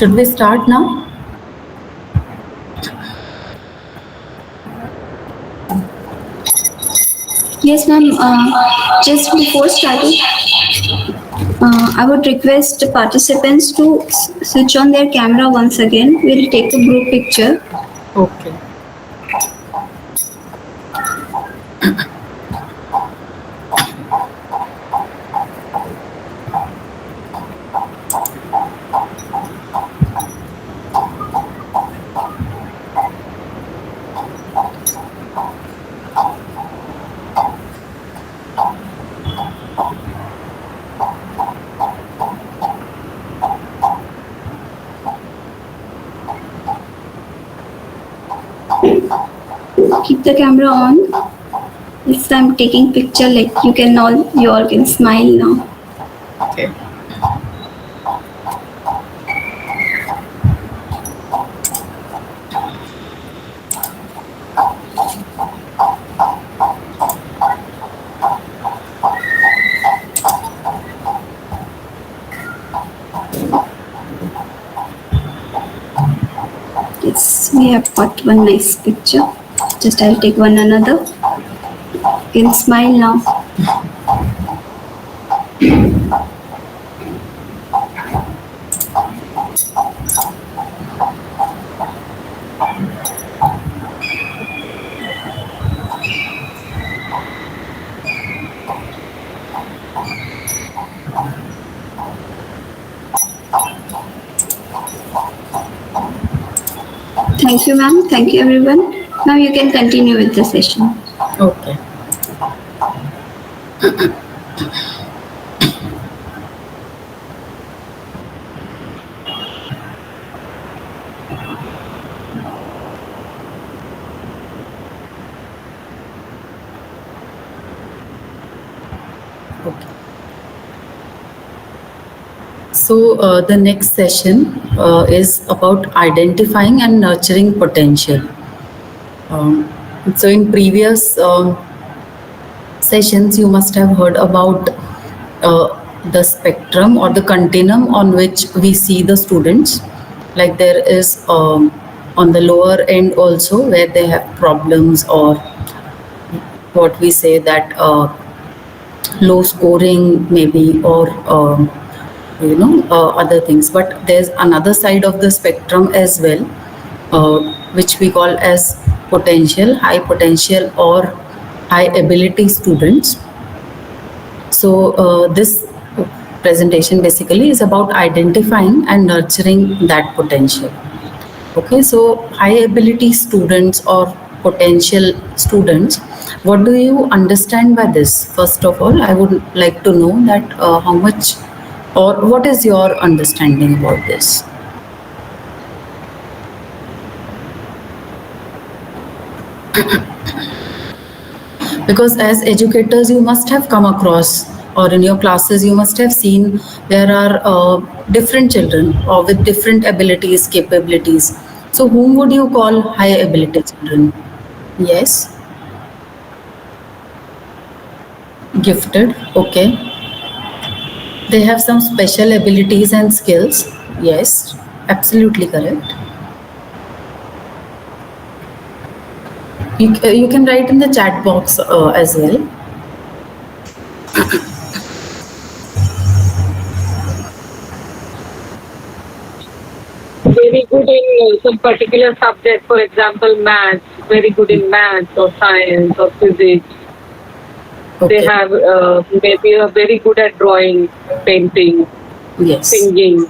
Should we start now? Yes, ma'am. Just before starting, I would request participants to switch on their camera once again. We'll take a group picture. Okay. Keep the camera on. Yes, I'm taking picture. Like you all can smile now. Okay. Yes, we have got one nice picture. Just I'll take one another. You can smile now. Thank you, ma'am. Thank you, everyone. Now you can continue with the session. Okay. Okay. So the next session is about identifying and nurturing potential. So in previous sessions, you must have heard about the spectrum or the continuum on which we see the students. Like there is on the lower end also where they have problems, or what we say that low scoring maybe, or other things. But there's another side of the spectrum as well, which we call as high potential or high ability students. So this presentation basically is about identifying and nurturing that potential. Okay, so high ability students or potential students, what do you understand by this? First of all, I would like to know that how much or what is your understanding about this? Because as educators, you must have come across, or in your classes, you must have seen there are different children or with different abilities, capabilities. So whom would you call high ability children? Yes. Gifted. Okay. They have some special abilities and skills. Yes, absolutely correct. You can write in the chat box as well. Very good in some particular subject, for example, maths, very good in maths or science or physics. Okay. They have maybe are very good at drawing, painting, Yes. singing,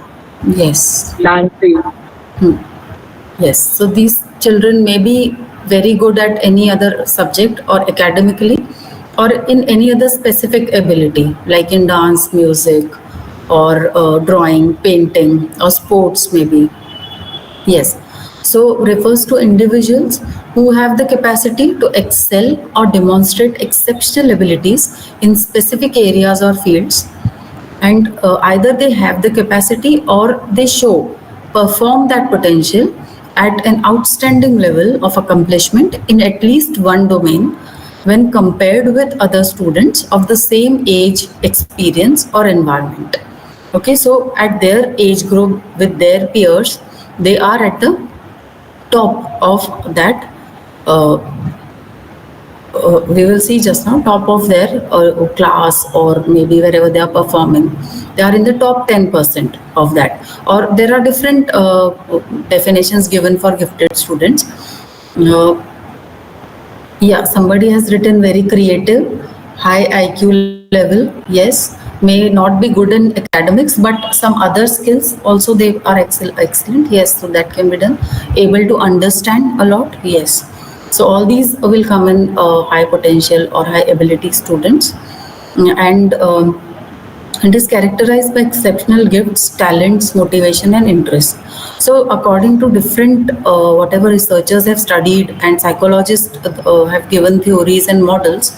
Yes. dancing. Yes. So these children may be very good at any other subject or academically, or in any other specific ability, like in dance, music, or drawing, painting, or sports maybe. Yes. So refers to individuals who have the capacity to excel or demonstrate exceptional abilities in specific areas or fields, and either they have the capacity or they perform that potential at an outstanding level of accomplishment in at least one domain when compared with other students of the same age, experience, or environment. Okay, so at their age group with their peers, they are at the top of that. Uh, we will see just now, top of their class, or maybe wherever they are performing, they are in the top 10% of that. Or there are different definitions given for gifted students. uh, yeah, somebody has written very creative, high IQ level. Yes, may not be good in academics, but some other skills also they are excellent. Yes, so that can be done. Able to understand a lot. Yes. So all these will come in high potential or high ability students. And it is characterized by exceptional gifts, talents, motivation, and interest. So, according to different whatever researchers have studied and psychologists have given theories and models,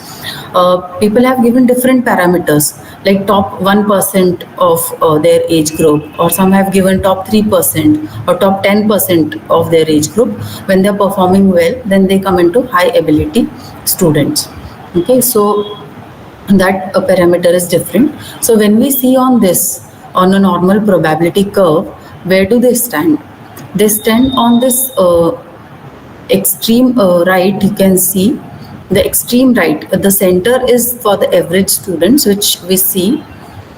people have given different parameters, like top 1% of their age group, or some have given top 3% or top 10% of their age group. When they are performing well, then they come into high ability students. Okay, so that parameter is different. So when we see on this, on a normal probability curve, where do they stand? They stand on this extreme right. You can see the extreme right. The center is for the average students, which we see,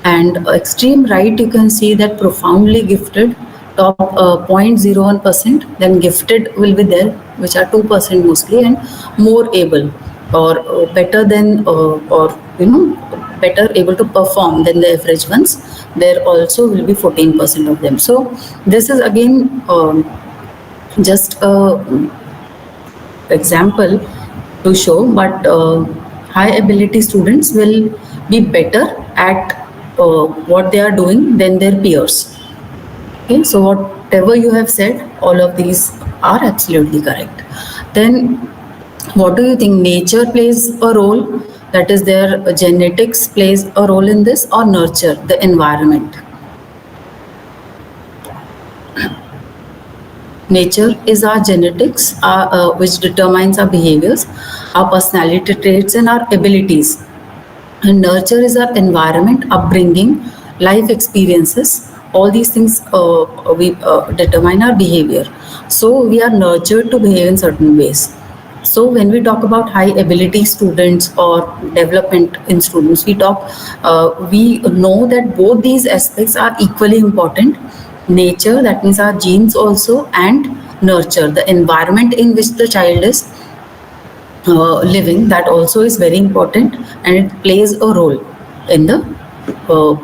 and extreme right, you can see that profoundly gifted, top 0.01%. Then gifted will be there, which are 2% mostly, and more able, or better than, or better able to perform than the average ones. There also will be 14% of them. So this is again just a example to show, but high ability students will be better at what they are doing than their peers. Okay, so whatever you have said, all of these are absolutely correct. Then what do you think? Nature plays a role, that is their genetics plays a role in this, or nurture, the environment? Nature is our genetics, which determines our behaviors, our personality traits, and our abilities. And nurture is our environment, upbringing, life experiences. All these things we determine our behavior. So we are nurtured to behave in certain ways. So when we talk about high ability students or development in students, we know that both these aspects are equally important. Nature, that means our genes also, and nurture, the environment in which the child is living, that also is very important, and it plays a role in the uh,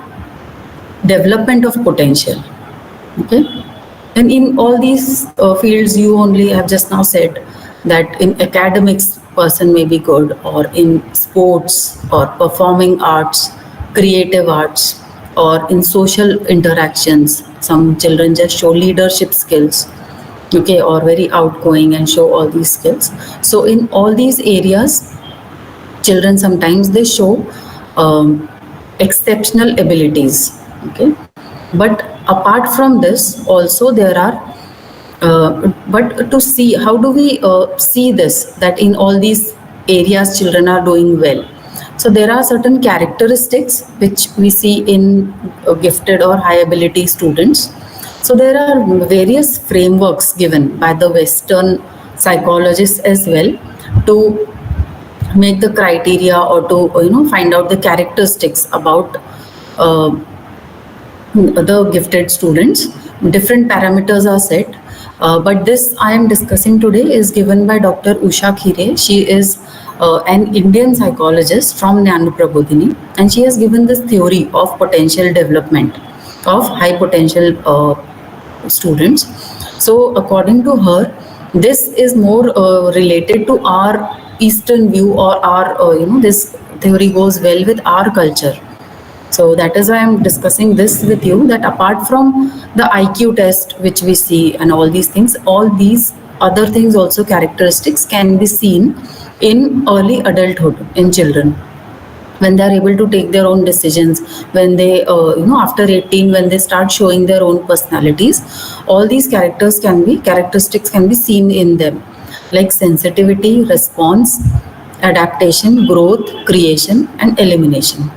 development of potential. Okay, and in all these fields, you only have just now said that in academics person may be good, or in sports or performing arts, creative arts, or in social interactions. Some children just show leadership skills, okay, or very outgoing and show all these skills. So in all these areas, children sometimes they show exceptional abilities. Okay, but apart from this also there are but to see, how do we see this, that in all these areas children are doing well? So there are certain characteristics which we see in gifted or high ability students. So there are various frameworks given by the Western psychologists as well to make the criteria, or to find out the characteristics about uh, the gifted students. Different parameters are set, but this I am discussing today is given by Dr. Usha Khire. She is an Indian psychologist from Jnana Prabodhini, and she has given this theory of potential development of high potential students. So according to her, this is more related to our Eastern view, or our this theory goes well with our culture. So that is why I'm discussing this with you, that apart from the IQ test which we see and all these things, all these other things also, characteristics, can be seen in early adulthood in children, when they are able to take their own decisions, when they after 18, when they start showing their own personalities. All these characteristics can be seen in them, like sensitivity, response, adaptation, growth, creation, and elimination.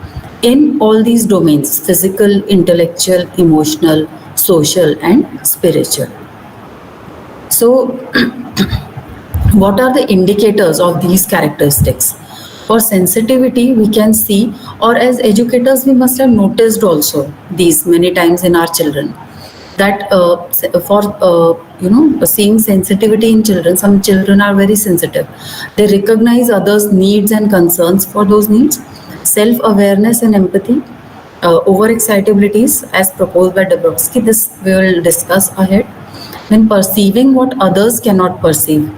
in all these domains: physical, intellectual, emotional, social, and spiritual. So, what are the indicators of these characteristics? For sensitivity, we can see, or as educators, we must have noticed also these many times in our children, that for seeing sensitivity in children, some children are very sensitive. They recognize others' needs and concerns for those needs. Self-awareness and empathy. Overexcitabilities as proposed by Dabrowski, this we will discuss ahead. Then perceiving what others cannot perceive.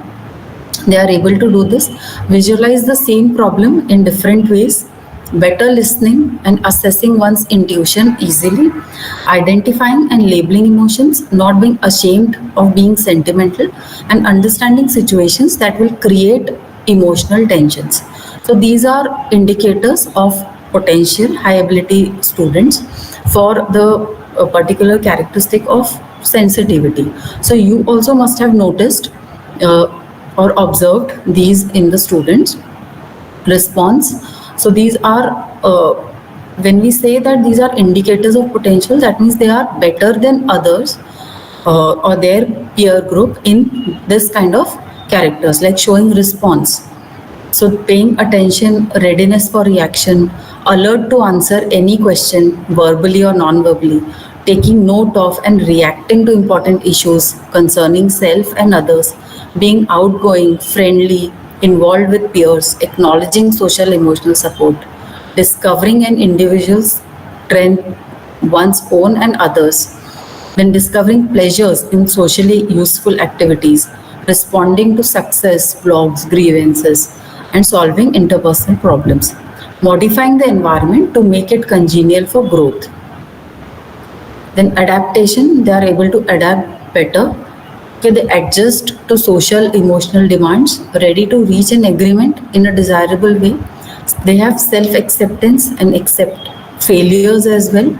They are able to do this. Visualize the same problem in different ways. Better listening and assessing one's intuition easily. Identifying and labeling emotions, not being ashamed of being sentimental, and understanding situations that will create emotional tensions. So these are indicators of potential high ability students for the particular characteristic of sensitivity. So you also must have noticed or observed these in the students. Response. So these are, when we say that these are indicators of potential, that means they are better than others or their peer group in this kind of characters, like showing response. So paying attention, readiness for reaction, alert to answer any question verbally or non-verbally, taking note of and reacting to important issues concerning self and others, being outgoing, friendly, involved with peers, acknowledging social emotional support, discovering an individual's strength, one's own and others, when discovering pleasures in socially useful activities, responding to success, blogs, grievances, and solving interpersonal problems, modifying the environment to make it congenial for growth. Then adaptation, they are able to adapt better. Okay, they adjust to social emotional demands, ready to reach an agreement in a desirable way. They have self-acceptance and accept failures as well.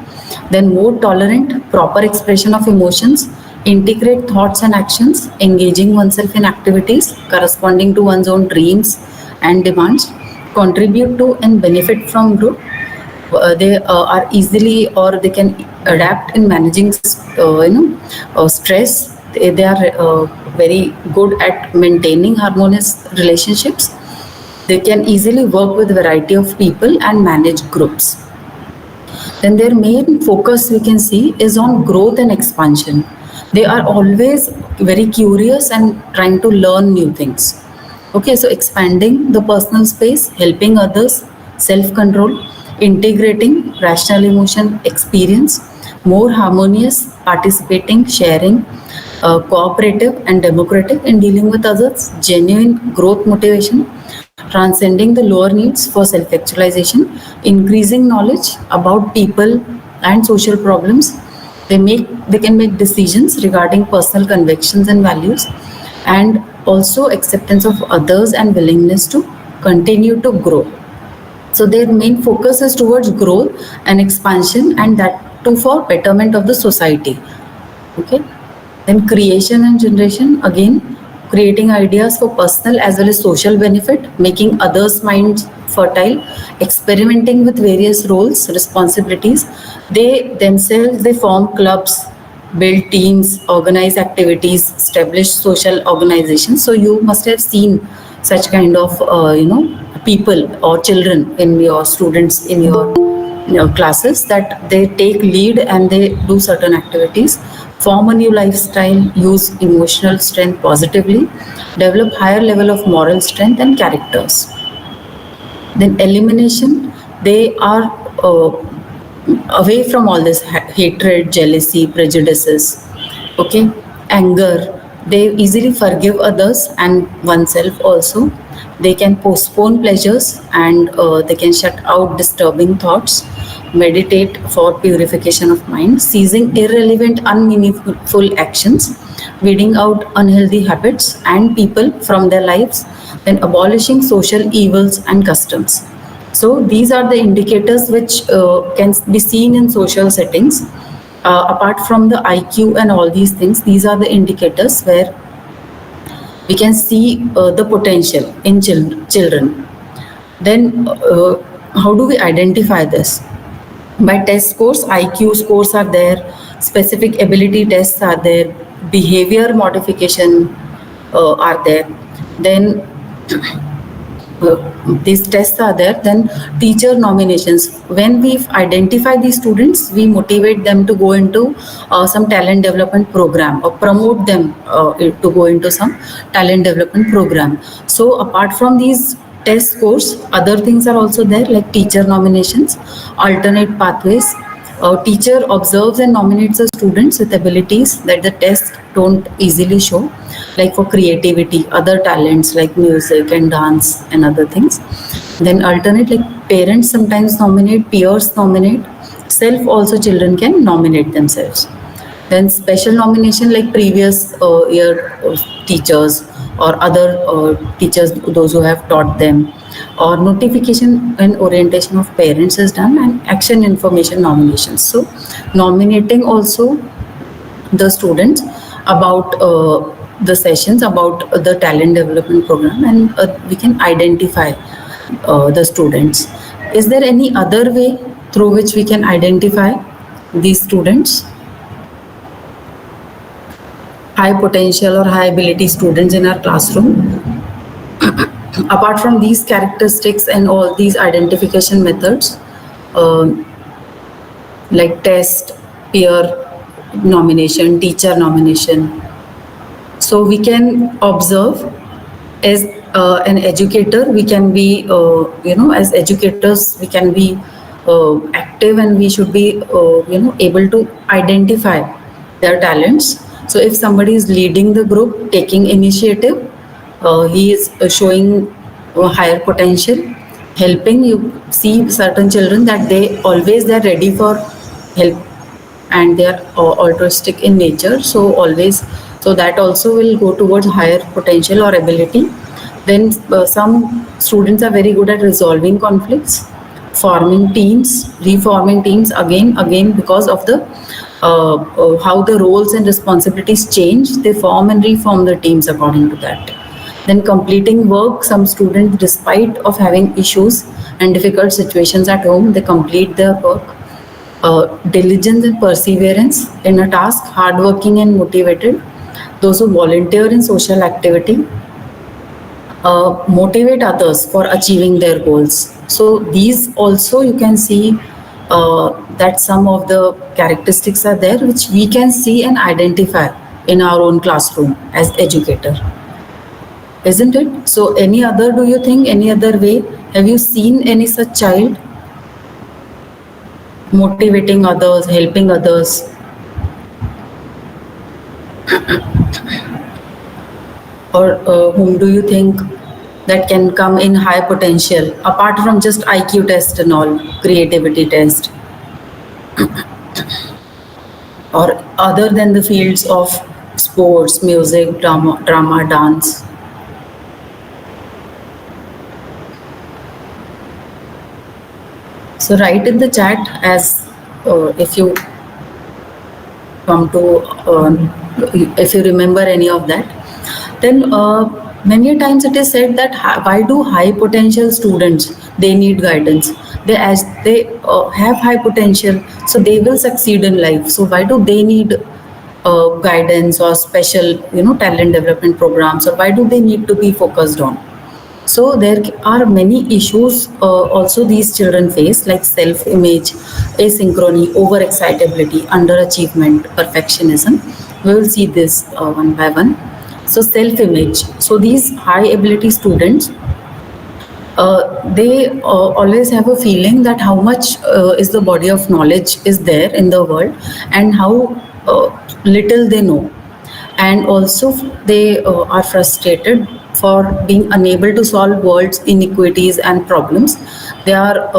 Then more tolerant, proper expression of emotions, integrate thoughts and actions, engaging oneself in activities corresponding to one's own dreams and demands, contribute to and benefit from group. They are easily, or they can adapt in managing stress. They are very good at maintaining harmonious relationships. They can easily work with a variety of people and manage groups. Then their main focus, we can see, is on growth and expansion. They are always very curious and trying to learn new things. Okay, so expanding the personal space, helping others, self-control, integrating rational emotion experience, more harmonious, participating, sharing, cooperative and democratic in dealing with others, genuine growth motivation, transcending the lower needs for self-actualization, increasing knowledge about people and social problems. They can make decisions regarding personal convictions and values, and also acceptance of others and willingness to continue to grow. So their main focus is towards growth and expansion, and that too for betterment of the society. Okay. Then creation and generation, again, creating ideas for personal as well as social benefit, making others' minds fertile, experimenting with various roles, responsibilities. They themselves, they form clubs, build teams, organize activities, establish social organizations. So you must have seen such kind of, people or children in your students in your classes, that they take lead and they do certain activities, form a new lifestyle, use emotional strength positively, develop higher level of moral strength and characters. Then elimination, they are away from all this hatred, jealousy, prejudices, okay, anger. They easily forgive others and oneself also. They can postpone pleasures and they can shut out disturbing thoughts, meditate for purification of mind, ceasing irrelevant, unmeaningful actions, weeding out unhealthy habits and people from their lives, then abolishing social evils and customs. So these are the indicators which can be seen in social settings. Apart from the IQ and all these things, these are the indicators where we can see the potential in children. Then how do we identify this? By test scores, IQ scores are there, specific ability tests are there, behavior modification are there. Then these tests are there. Then teacher nominations. When we identify these students, we motivate them to go into some talent development program or promote them to go into some talent development program. So apart from these test scores, other things are also there, like teacher nominations, alternate pathways. A teacher observes and nominates the students with abilities that the test don't easily show, like for creativity, other talents like music and dance and other things. Then alternate, like parents sometimes nominate, peers nominate, self also children can nominate themselves. Then special nomination, like previous year teachers or other teachers, those who have taught them, or notification and orientation of parents is done, and action information nominations. So nominating also the students about the sessions, about the talent development program, and we can identify the students. Is there any other way through which we can identify these students? High potential or high ability students in our classroom. Apart from these characteristics and all these identification methods, like test, peer nomination, teacher nomination, so we can observe as an educator, we can be, as educators, we can be active, and we should be, able to identify their talents. So if somebody is leading the group, taking initiative, he is showing higher potential, helping. You see certain children that they're ready for help, and they are altruistic in nature. So that also will go towards higher potential or ability. Then some students are very good at resolving conflicts, forming teams, reforming teams again because of the how the roles and responsibilities change. They form and reform the teams according to that. Then completing work, some students, despite of having issues and difficult situations at home, they complete their work. Diligence and perseverance in a task, hardworking and motivated. Those who volunteer in social activity, motivate others for achieving their goals. So these also you can see that some of the characteristics are there which we can see and identify in our own classroom as educator. Isn't it? So any other, do you think, any other way? Have you seen any such child motivating others, helping others? Or whom do you think that can come in high potential, apart from just IQ test and all, creativity test, or other than the fields of sports, music, drama, dance? So write in the chat as if you come to, if you remember any of that. Then many times it is said that why do high potential students, they need guidance? They have high potential, so they will succeed in life. So why do they need guidance or special, talent development programs, or why do they need to be focused on? So there are many issues also these children face, like self-image, asynchrony, overexcitability, underachievement, perfectionism. We will see this one by one. So self-image. So these high ability students, they always have a feeling that how much is the body of knowledge is there in the world, and how little they know. And also they are frustrated for being unable to solve world's inequities and problems. They are,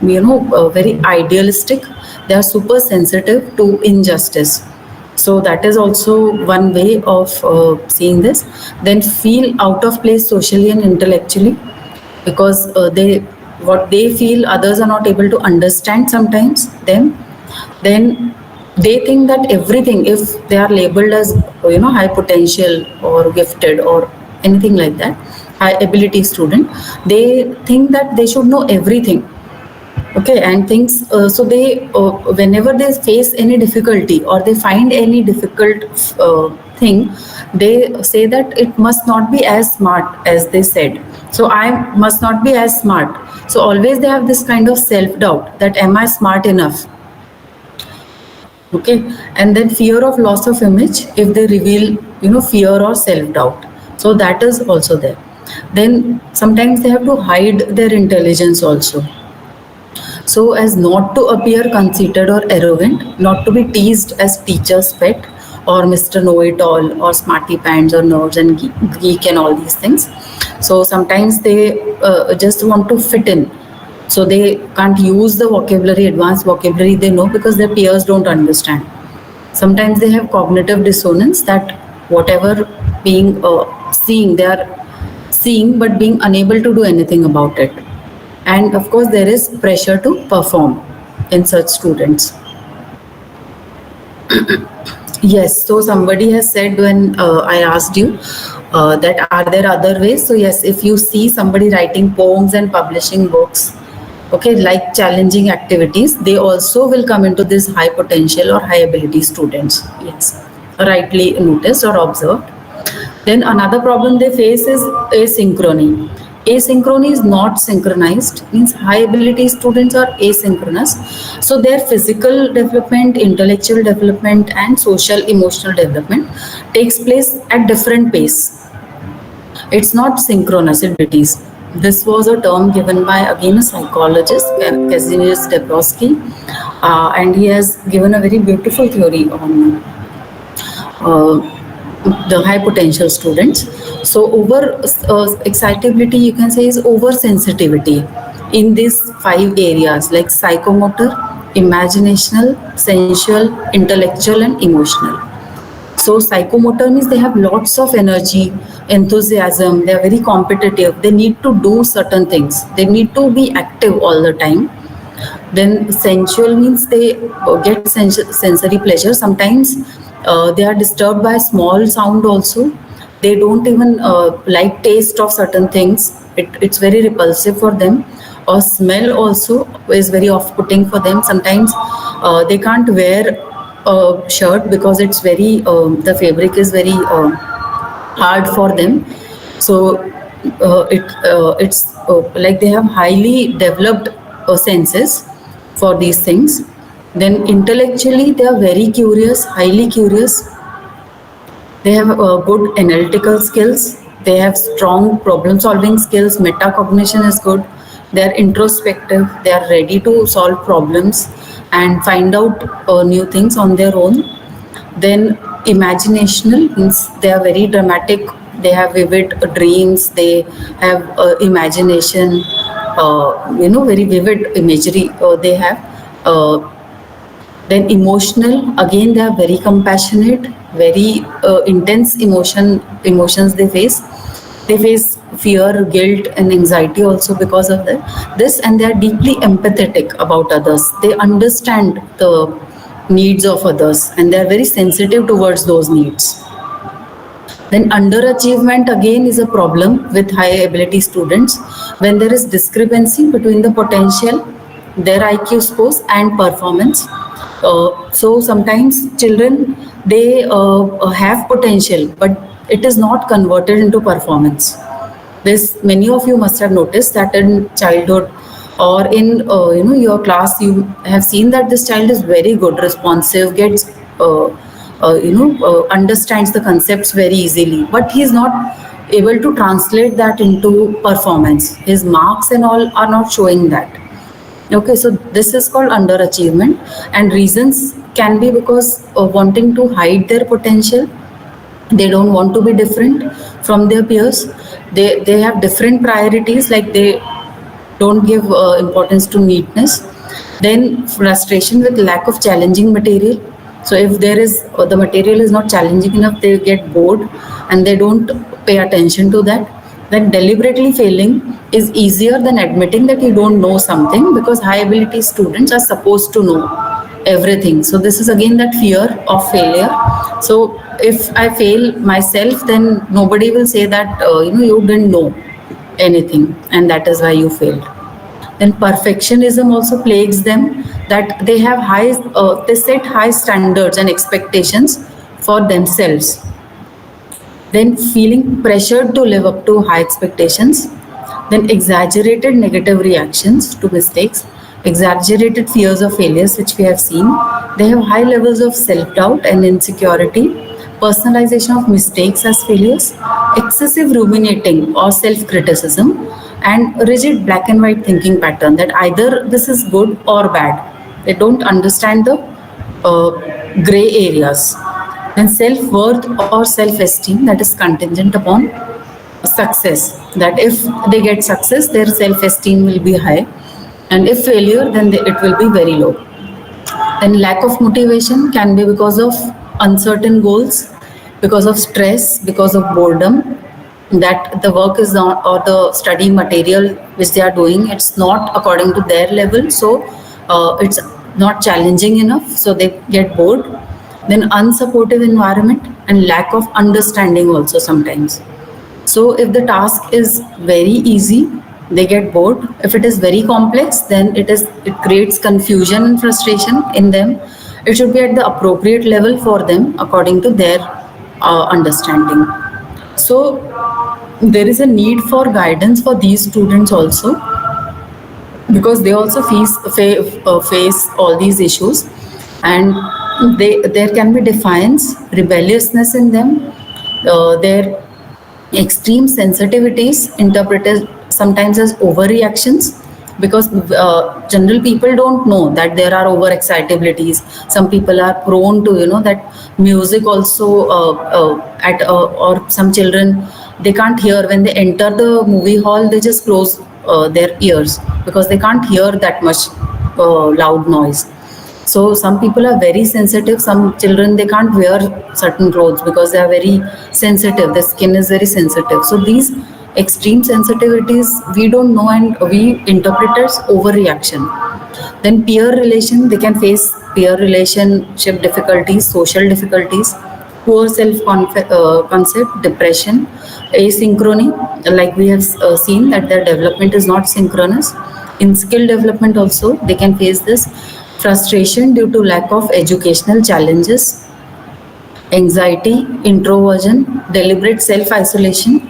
very idealistic. They are super sensitive to injustice. So that is also one way of seeing this. Then feel out of place socially and intellectually, because what they feel others are not able to understand sometimes them. Then they think that everything, if they are labeled as high potential or gifted or anything like that, high ability student, they think that they should know everything. Okay, and things, so they whenever they face any difficulty or they find any difficult thing, they say that it must not be as smart as they said, so I must not be as smart. So always they have this kind of self doubt, that am I smart enough? Okay, and then fear of loss of image if they reveal, fear or self doubt, so that is also there. Then sometimes they have to hide their intelligence also, so as not to appear conceited or arrogant, not to be teased as teacher's pet or Mr. Know-it-all or smarty pants or nerds and geek and all these things. So sometimes they just want to fit in. So they can't use the vocabulary, advanced vocabulary they know, because their peers don't understand. Sometimes they have cognitive dissonance, that whatever being seeing, they are seeing but being unable to do anything about it. And of course there is pressure to perform in such students. Yes, so somebody has said, when I asked you that are there other ways, so yes, if you see somebody writing poems and publishing books, okay, like challenging activities, they also will come into this high potential or high ability students. Yes, rightly noticed or observed. Then another problem they face is asynchrony. Asynchrony is not synchronized, means high ability students are asynchronous. So their physical development, intellectual development, and social emotional development takes place at different pace. It's not synchronous abilities. This was a term given by, again, a psychologist, Kazimierz Dabrowski, and he has given a very beautiful theory on the high potential students. So over excitability, you can say, is oversensitivity in these 5 areas, like psychomotor, imaginational, sensual, intellectual, and emotional. So psychomotor means they have lots of energy, enthusiasm, they are very competitive, they need to do certain things, they need to be active all the time. Then sensual means they get sensory pleasure. Sometimes they are disturbed by small sound also. They don't even like taste of certain things. It's very repulsive for them. Or smell also is very off-putting for them. Sometimes they can't wear a shirt because it's very, the fabric is very hard for them. So it's like they have highly developed senses for these things. Then intellectually, they are very curious, highly curious. They have good analytical skills. They have strong problem solving skills. Metacognition is good. They are introspective. They are ready to solve problems and find out new things on their own. Then imaginational means they are very dramatic. They have vivid dreams. They have imagination. Very vivid imagery they have. Then emotional, again, they are very compassionate, very intense emotions they face. They face fear, guilt, and anxiety also because of this, and they are deeply empathetic about others. They understand the needs of others, and they are very sensitive towards those needs. Then underachievement again is a problem with high ability students, when there is discrepancy between the potential, their IQ scores, and performance. So sometimes children, they have potential, but it is not converted into performance. This, many of you must have noticed that in childhood or in your class, you have seen that this child is very good, responsive, gets understands the concepts very easily, but he is not able to translate that into performance. His marks and all are not showing that. Okay, so this is called underachievement, and reasons can be because of wanting to hide their potential. They don't want to be different from their peers. They have different priorities, like they don't give importance to neatness. Then frustration with lack of challenging material. So if there is the material is not challenging enough, they get bored and they don't pay attention to that. Then deliberately failing is easier than admitting that you don't know something, because high ability students are supposed to know everything. So this is again that fear of failure. So if I fail myself, then nobody will say that you didn't know anything and that is why you failed. Then perfectionism also plagues them, that they set high standards and expectations for themselves. Then feeling pressured to live up to high expectations, then exaggerated negative reactions to mistakes, exaggerated fears of failures, which we have seen. They have high levels of self-doubt and insecurity, personalization of mistakes as failures, excessive ruminating or self-criticism, and rigid black and white thinking pattern, that either this is good or bad. They don't understand the gray areas. And self-worth or self-esteem, that is contingent upon success, that if they get success, their self-esteem will be high, and if failure, then it will be very low. And lack of motivation can be because of uncertain goals, because of stress, because of boredom, that the work is not, or the study material which they are doing, it's not according to their level, so it's not challenging enough, so they get bored. Then unsupportive environment and lack of understanding also sometimes. So if the task is very easy, they get bored. If it is very complex, then it creates confusion and frustration in them. It should be at the appropriate level for them according to their understanding. So there is a need for guidance for these students also, because they also face all these issues, and there can be defiance, rebelliousness in them. Their extreme sensitivities interpreted sometimes as overreactions, because general people don't know that there are overexcitabilities. Some people are prone to, that music also or some children, they can't hear when they enter the movie hall, they just close their ears because they can't hear that much loud noise. So some people are very sensitive. Some children, they can't wear certain clothes because they are very sensitive. The skin is very sensitive. So these extreme sensitivities we don't know, and we interpret as overreaction. Then peer relation, they can face peer relationship difficulties, social difficulties, poor self-concept, depression, asynchrony, like we have seen that their development is not synchronous. In skill development also, they can face this. Frustration due to lack of educational challenges, anxiety, introversion, deliberate self-isolation,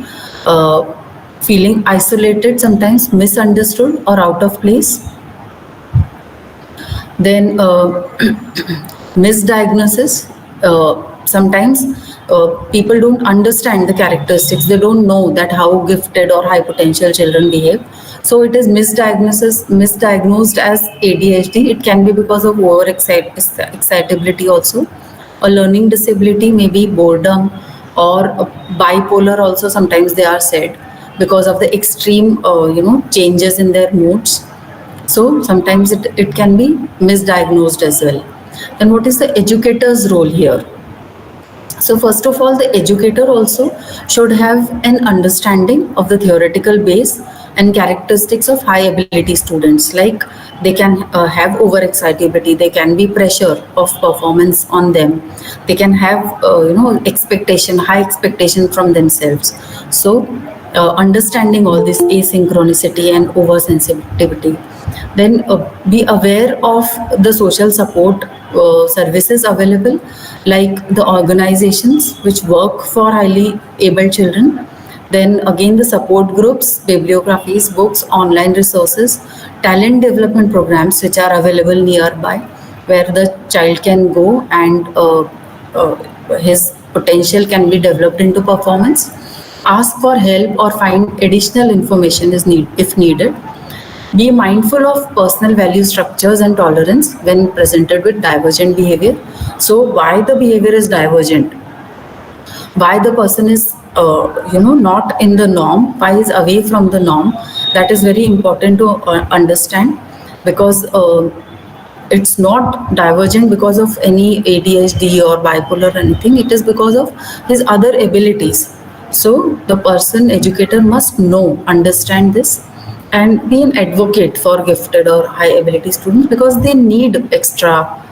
feeling isolated, sometimes misunderstood or out of place. Then misdiagnosis. Sometimes people don't understand the characteristics. They don't know that how gifted or high potential children behave. So it is misdiagnosed as ADHD. It can be because of over excitability also. A learning disability, maybe boredom, or bipolar also sometimes they are said, because of the extreme changes in their moods. So sometimes it can be misdiagnosed as well. Then what is the educator's role here? So first of all, the educator also should have an understanding of the theoretical base and characteristics of high ability students. Like they can have overexcitability, they can be pressure of performance on them, they can have high expectation from themselves. So understanding all this asynchronicity and oversensitivity. Then be aware of the social support services available, like the organizations which work for highly able children. Then again, the support groups, bibliographies, books, online resources, talent development programs which are available nearby, where the child can go and his potential can be developed into performance. Ask for help or find additional information if needed. Be mindful of personal value structures and tolerance when presented with divergent behavior. So why the behavior is divergent? Why the person is not in the norm? Why is away from the norm? That is very important to understand, because it's not divergent because of any ADHD or bipolar or anything. It is because of his other abilities. So the educator must understand this, and be an advocate for gifted or high ability students, because they need extra,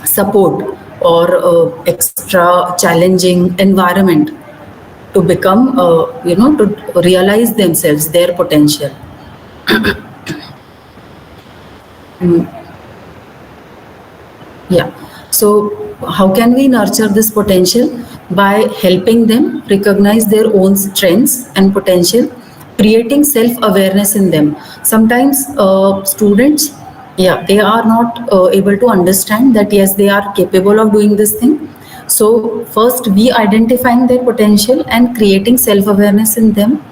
support or extra challenging environment to become, to realize themselves, their potential. Yeah. So how can we nurture this potential? By helping them recognize their own strengths and potential, creating self-awareness in them. Sometimes students, yeah, they are not able to understand that yes, they are capable of doing this thing. So first we identifying their potential and creating self-awareness in them,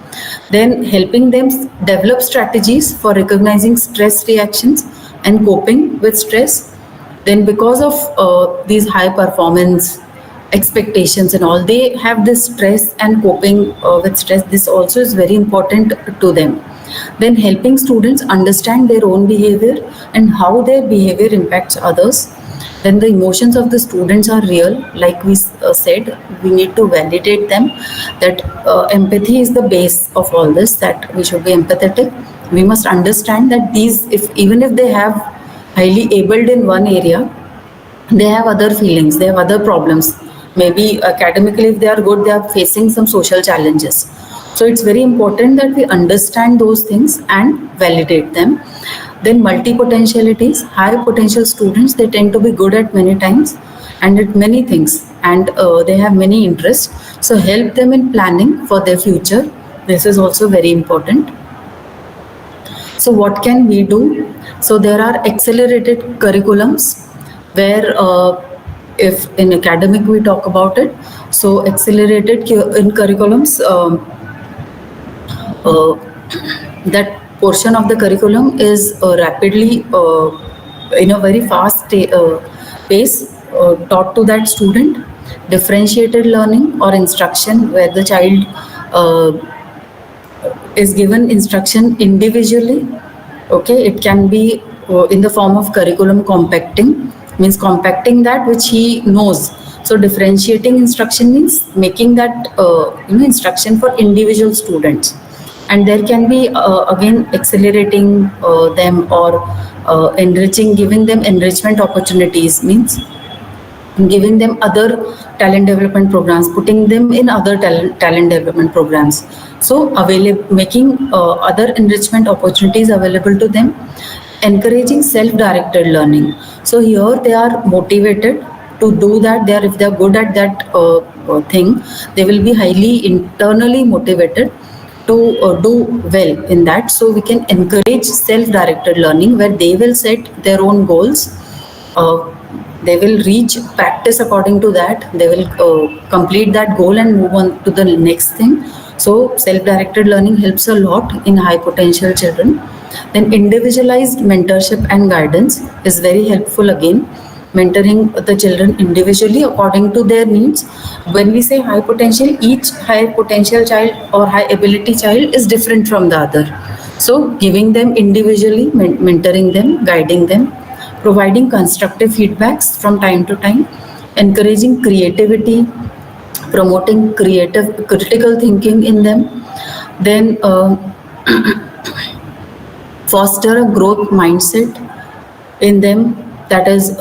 then helping them develop strategies for recognizing stress reactions and coping with stress. Then because of these high performance expectations and all, they have this stress and coping with stress. This also is very important to them. Then helping students understand their own behavior and how their behavior impacts others. Then the emotions of the students are real, like we said, we need to validate them, that empathy is the base of all this, that we should be empathetic. We must understand that these, if even if they have highly abled in one area, they have other feelings, they have other problems. Maybe academically, if they are good, they are facing some social challenges. So it's very important that we understand those things and validate them. Then multi-potentialities, high potential students, they tend to be good at many times and at many things, and they have many interests. So help them in planning for their future. This is also very important. So what can we do? So there are accelerated curriculums where if in academic we talk about it, so accelerated in curriculums, that portion of the curriculum is rapidly in a very fast pace taught to that student. Differentiated learning or instruction, where the child is given instruction individually. Okay, it can be in the form of curriculum compacting, means compacting that which he knows. So differentiating instruction means making that instruction for individual students. And there can be again accelerating them or enriching, giving them enrichment opportunities, means giving them other talent development programs, putting them in other talent development programs. So making other enrichment opportunities available to them, encouraging self-directed learning. So here they are motivated to do that. If they are good at that thing, they will be highly internally motivated to do well in that. So we can encourage self-directed learning, where they will set their own goals. They will practice according to that. They will complete that goal and move on to the next thing. So self-directed learning helps a lot in high potential children. Then individualized mentorship and guidance is very helpful again. Mentoring the children individually according to their needs. When we say high potential, each high potential child or high ability child is different from the other. So giving them individually, mentoring them, guiding them, providing constructive feedbacks from time to time, encouraging creativity, promoting critical thinking in them. Then foster a growth mindset in them. That is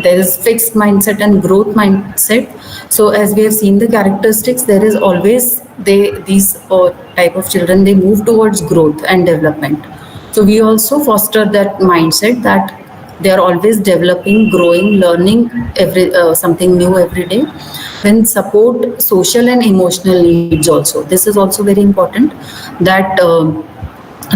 there is fixed mindset and growth mindset. So as we have seen the characteristics, there is always these type of children, they move towards growth and development. So we also foster that mindset that they are always developing, growing, learning something new every day. Then support social and emotional needs also. This is also very important, that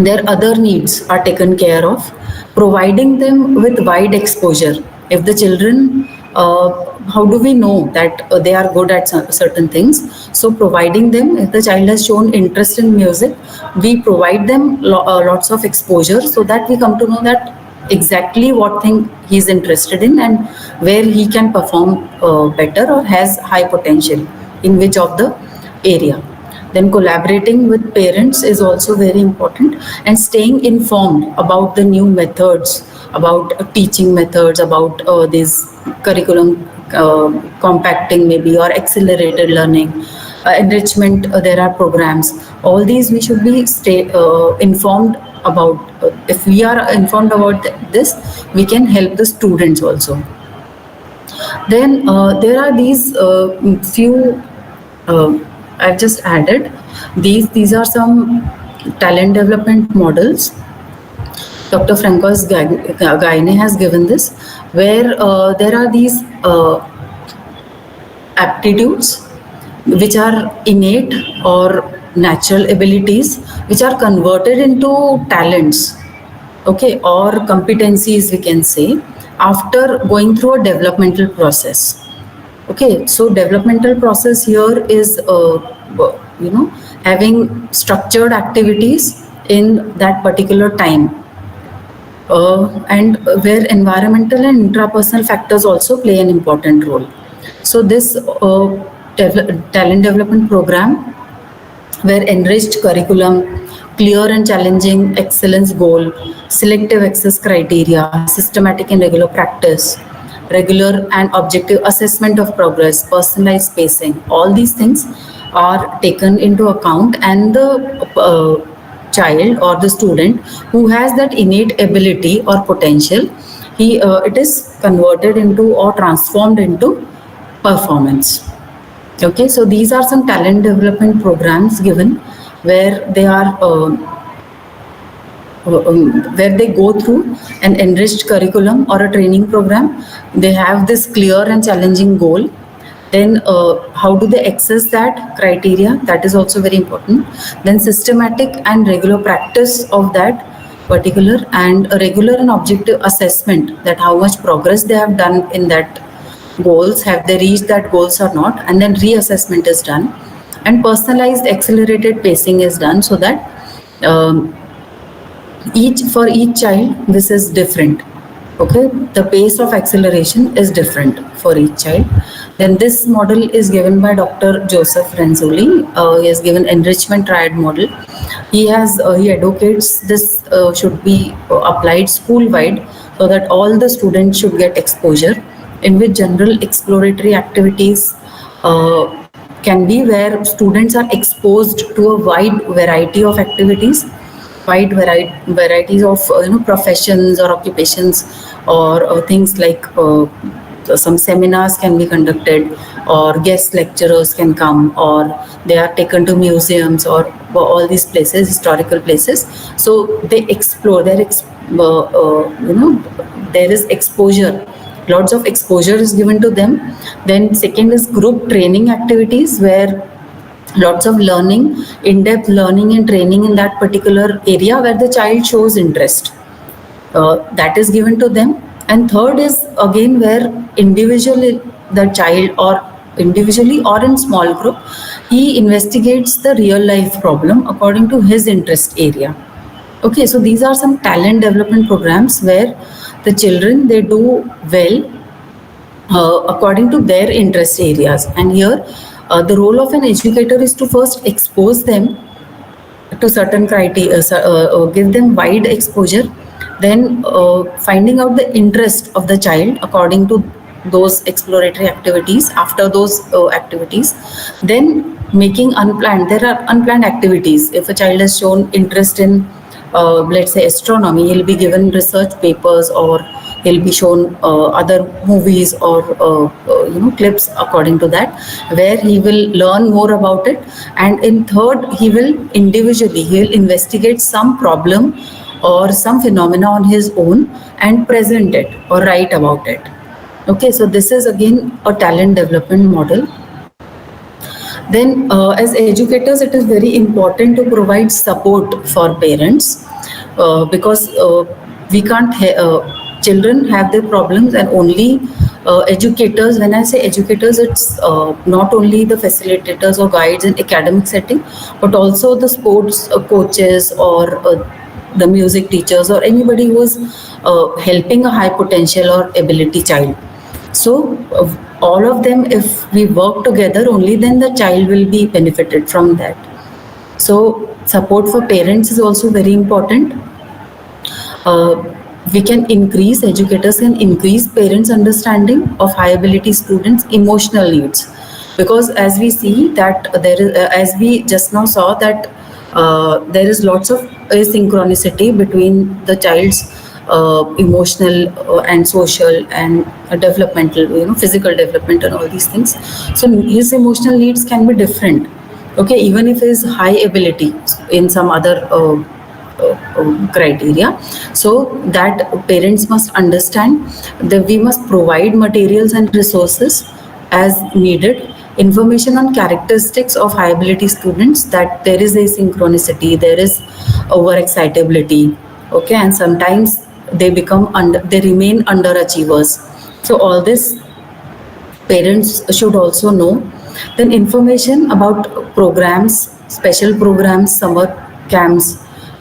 their other needs are taken care of, providing them with wide exposure. If the children, how do we know that they are good at certain things? So providing them, if the child has shown interest in music, we provide them lots of exposure, so that we come to know that exactly what thing he is interested in and where he can perform better or has high potential in which of the area. Then collaborating with parents is also very important, and staying informed about the new methods, about teaching methods, about this curriculum compacting maybe, or accelerated learning, enrichment, there are programs. All these we should be informed about. If we are informed about this, we can help the students also. Then there are these few I've just added these are some talent development models. Dr. Francois Gaine has given this, where there are these aptitudes which are innate or natural abilities which are converted into talents, okay, or competencies, we can say, after going through a developmental process. Okay, so developmental process here is having structured activities in that particular time, and where environmental and intrapersonal factors also play an important role. So this talent development program, where enriched curriculum, clear and challenging excellence goal, selective access criteria, systematic and regular practice, regular and objective assessment of progress, personalized pacing, all these things are taken into account, and the child or the student who has that innate ability or potential, it is converted into or transformed into performance. Okay, so these are some talent development programs given where they are where they go through an enriched curriculum or a training program. They have this clear and challenging goal. Then how do they access that criteria? That is also very important. Then systematic and regular practice of that particular, and a regular and objective assessment, that how much progress they have done in that goals, have they reached that goals or not, and then reassessment is done, and personalized accelerated pacing is done, so that for each child this is different. Okay, the pace of acceleration is different for each child. Then this model is given by Dr. Joseph Renzulli. He has given enrichment triad model. He advocates this should be applied school wide, so that all the students should get exposure, in which general exploratory activities can be, where students are exposed to a wide variety of activities, varieties of professions or occupations, or things like some seminars can be conducted, or guest lecturers can come, or they are taken to museums or all these places, historical places. So they explore. There is exposure. Lots of exposure is given to them. Then second is group training activities, where lots of learning, in-depth learning and training in that particular area where the child shows interest. That is given to them. And third is again where individually the child, or individually or in small group, he investigates the real life problem according to his interest area. Okay, so these are some talent development programs where the children, they do well according to their interest areas. And here the role of an educator is to first expose them to certain criteria, give them wide exposure, then finding out the interest of the child according to those exploratory activities. After those activities, then making unplanned, there are unplanned activities. If a child has shown interest in let's say astronomy, he'll be given research papers, or he'll be shown other movies or clips according to that, where he will learn more about it. And in third, he'll investigate some problem or some phenomena on his own and present it or write about it. Okay, so this is again a talent development model. Then as educators, it is very important to provide support for parents, because we can't children have their problems, and only educators, when I say educators, it's not only the facilitators or guides in academic setting, but also the sports coaches, or the music teachers, or anybody who is helping a high potential or ability child. So all of them, if we work together, only then the child will be benefited from that. So support for parents is also very important. Educators can increase parents' understanding of high ability students' emotional needs, because as we see that as we just now saw, that there is lots of asynchronicity between the child's emotional and social and developmental, physical development and all these things. So his emotional needs can be different. Okay, even if his high ability in some other criteria. So that parents must understand that we must provide materials and resources as needed. Information on characteristics of high ability students, that there is asynchronicity, there is overexcitability, okay, and sometimes they remain underachievers. So all this parents should also know. Then information about programs, special programs, summer camps,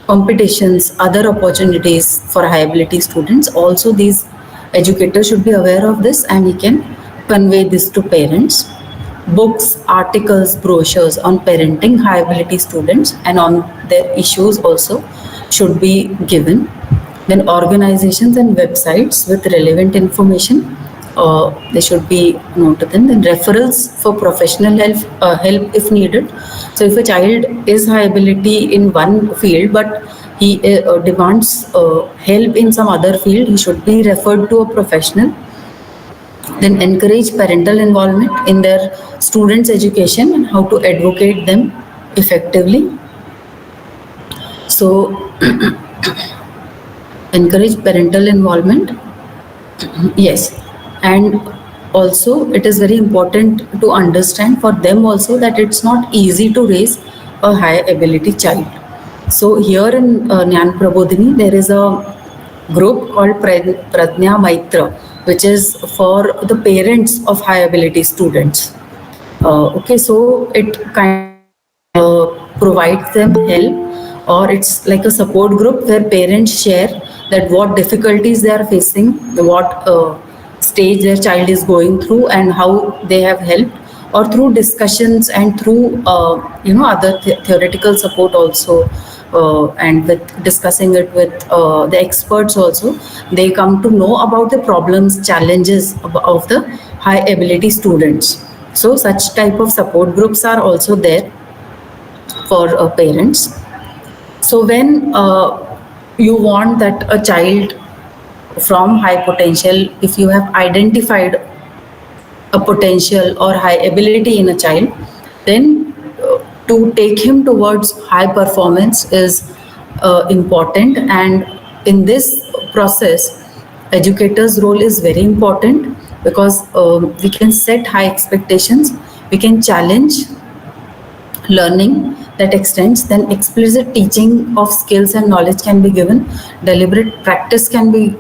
competitions, other opportunities for high ability students. Also, these educators should be aware of this and he can convey this to parents. Books, articles, brochures on parenting high ability students and on their issues also should be given. Then organizations and websites with relevant information, they should be noted. Then referrals for professional help if needed. So if a child is high ability in one field but he demands help in some other field, he should be referred to a professional. Then encourage parental involvement in their students' education and how to advocate them effectively. So encourage parental involvement. Yes, and also it is very important to understand for them also that it's not easy to raise a high ability child. So here in Nyan Prabodhini, there is a group called Pradnya Maitra, which is for the parents of high ability students. Okay, so it kind of provides them help, or it's like a support group where parents share that what difficulties they are facing, what stage their child is going through, and how they have helped, or through discussions and through other theoretical support also, and with discussing it with the experts also, they come to know about the problems, challenges of the high ability students. So such type of support groups are also there for parents. So when you want that a child from high potential, if you have identified a potential or high ability in a child, then to take him towards high performance is important. And in this process, educator's role is very important, because we can set high expectations, we can challenge learning that extends, then explicit teaching of skills and knowledge can be given, deliberate practice can be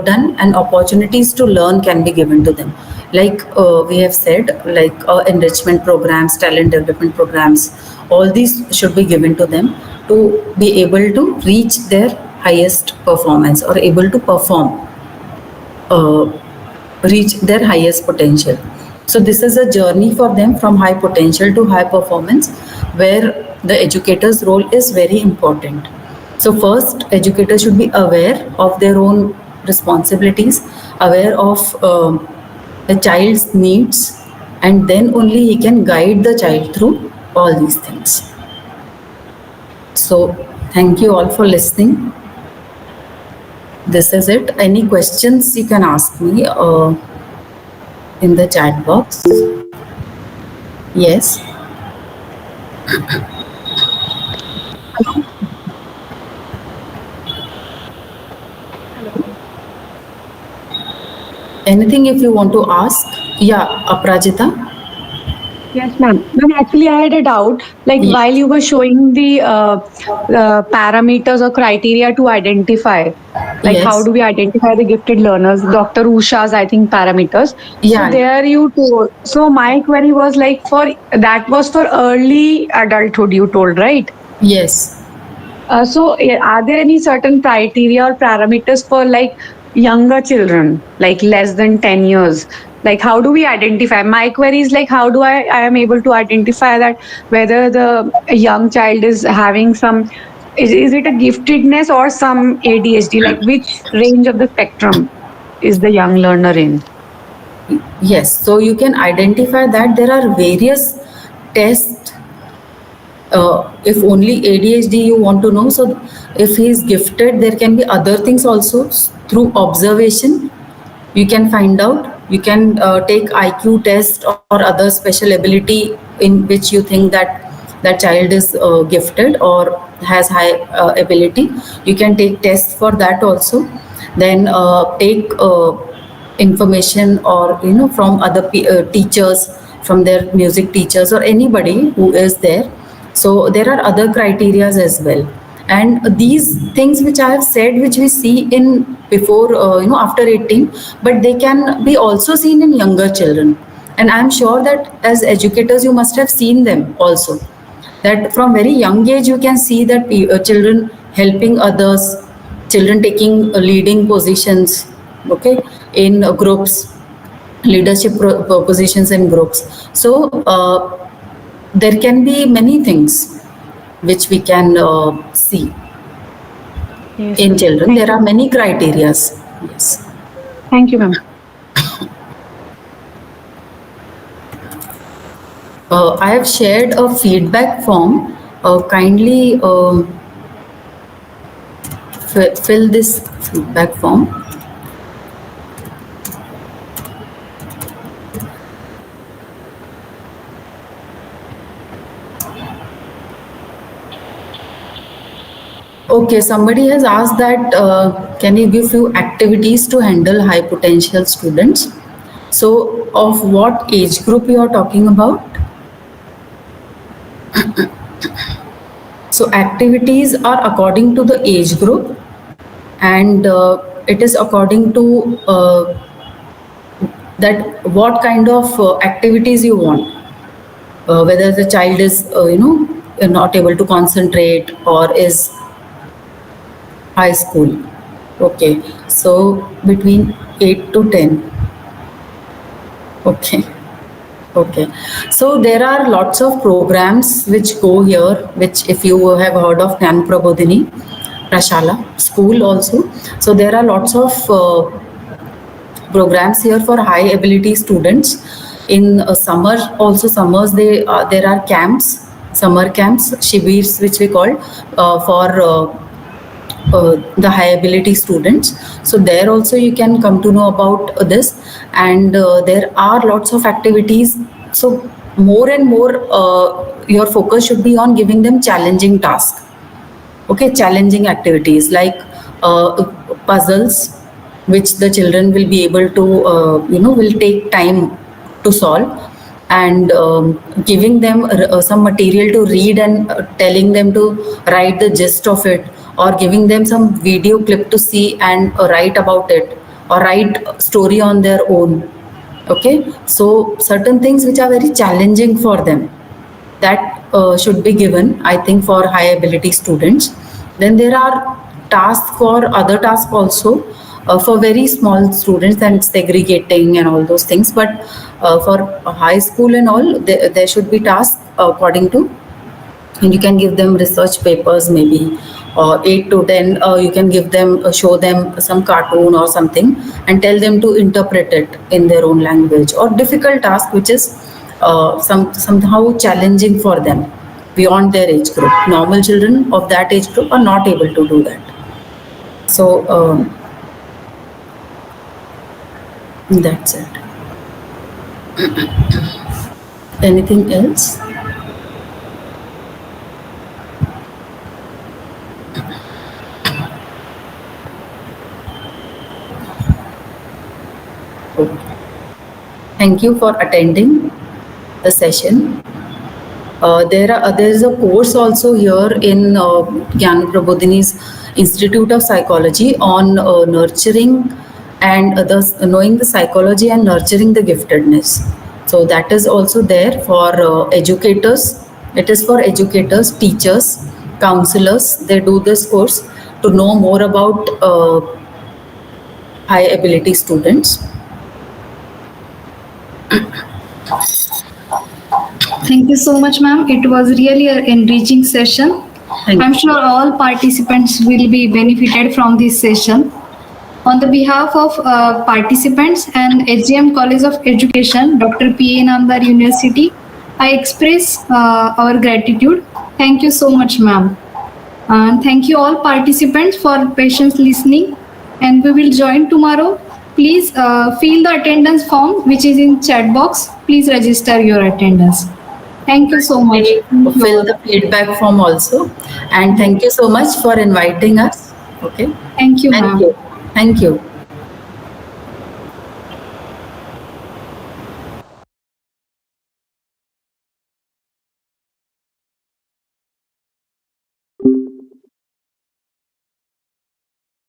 done, and opportunities to learn can be given to them. Like we have said, like enrichment programs, talent development programs, all these should be given to them to be able to reach their highest performance, or able to perform, reach their highest potential. So this is a journey for them from high potential to high performance, where the educator's role is very important. So first, educators should be aware of their own responsibilities, aware of the child's needs, and then only he can guide the child through all these things. So thank you all for listening. This is it. Any questions you can ask me in the chat box. Yes. Anything if you want to ask? Yeah, Aprajita. Yes, ma'am. Ma'am, actually, I had a doubt. Like Yes. while you were showing the parameters or criteria to identify, like how Yes. do we identify the gifted learners? Dr. Usha's, I think, parameters. Yeah. So there you told. So my query was like that was for early adulthood. You told, right? Yes. So are there any certain criteria or parameters for like younger children, like less than 10 years? Like how do we identify? My query is like how do I am able to identify that whether the young child is having some, is it a giftedness or some ADHD? Like which range of the spectrum is the young learner in? Yes. So you can identify that there are various tests If only ADHD you want to know, so if he is gifted, there can be other things also through observation. You can find out. You can take IQ test or other special ability in which you think that that child is gifted or has high ability. You can take tests for that also. Then take information or from other teachers, from their music teachers or anybody who is there. So there are other criterias as well, and these things which I have said, which we see in before after 18, but they can be also seen in younger children. And I'm sure that as educators you must have seen them also, that from very young age you can see that children helping others, children taking leading positions, okay, in groups, leadership positions in groups. So there can be many things which we can see Yes, in ma'am. children. There are many criterias. Yes. Thank you, ma'am. I have shared a feedback form. Kindly fill this feedback form. Okay, somebody has asked that can you give few activities to handle high potential students? So, of what age group you are talking about? So, activities are according to the age group, and it is according to that what kind of activities you want. Whether the child is not able to concentrate or is high school. Okay, so between 8 to 10. Okay. Okay. So there are lots of programs which go here, which if you have heard of Gyan Prabodhini, Prashala, school also. So there are lots of programs here for high ability students. In summer, also summers, there are camps, summer camps, shivirs, which we call for the high ability students. So there also you can come to know about this, and there are lots of activities. So more and more your focus should be on giving them challenging tasks. Okay, challenging activities like puzzles, which the children will be able to will take time to solve, and giving them some material to read and telling them to write the gist of it, or giving them some video clip to see and write about it, or write story on their own. Okay, so certain things which are very challenging for them, that should be given, I think, for high ability students. Then there are tasks for other tasks also, for very small students, and segregating and all those things. But for high school and all, there should be tasks according to, and you can give them research papers maybe, or 8 to 10, you can give them, show them some cartoon or something and tell them to interpret it in their own language, or difficult task which is somehow challenging for them beyond their age group. Normal children of that age group are not able to do that. So that's it. Anything else? Thank you for attending the session. There is a course also here in Gyan Prabodhini's Institute of Psychology on nurturing and knowing the psychology and nurturing the giftedness. So that is also there for educators. It is for educators, teachers, counselors. They do this course to know more about high ability students. Thank you so much, ma'am. It was really an enriching session. I'm sure all participants will be benefited from this session. On the behalf of participants and HGM College of Education, Dr. P. A. Namdar University, I express our gratitude. Thank you so much, ma'am. And thank you all participants for patience listening. And we will join tomorrow. Please fill the attendance form which is in chat box. Please register your attendance. Thank you so much. Fill the feedback form also. And thank you so much for inviting us. Okay. Thank you, Thank ma'am. you. Thank you.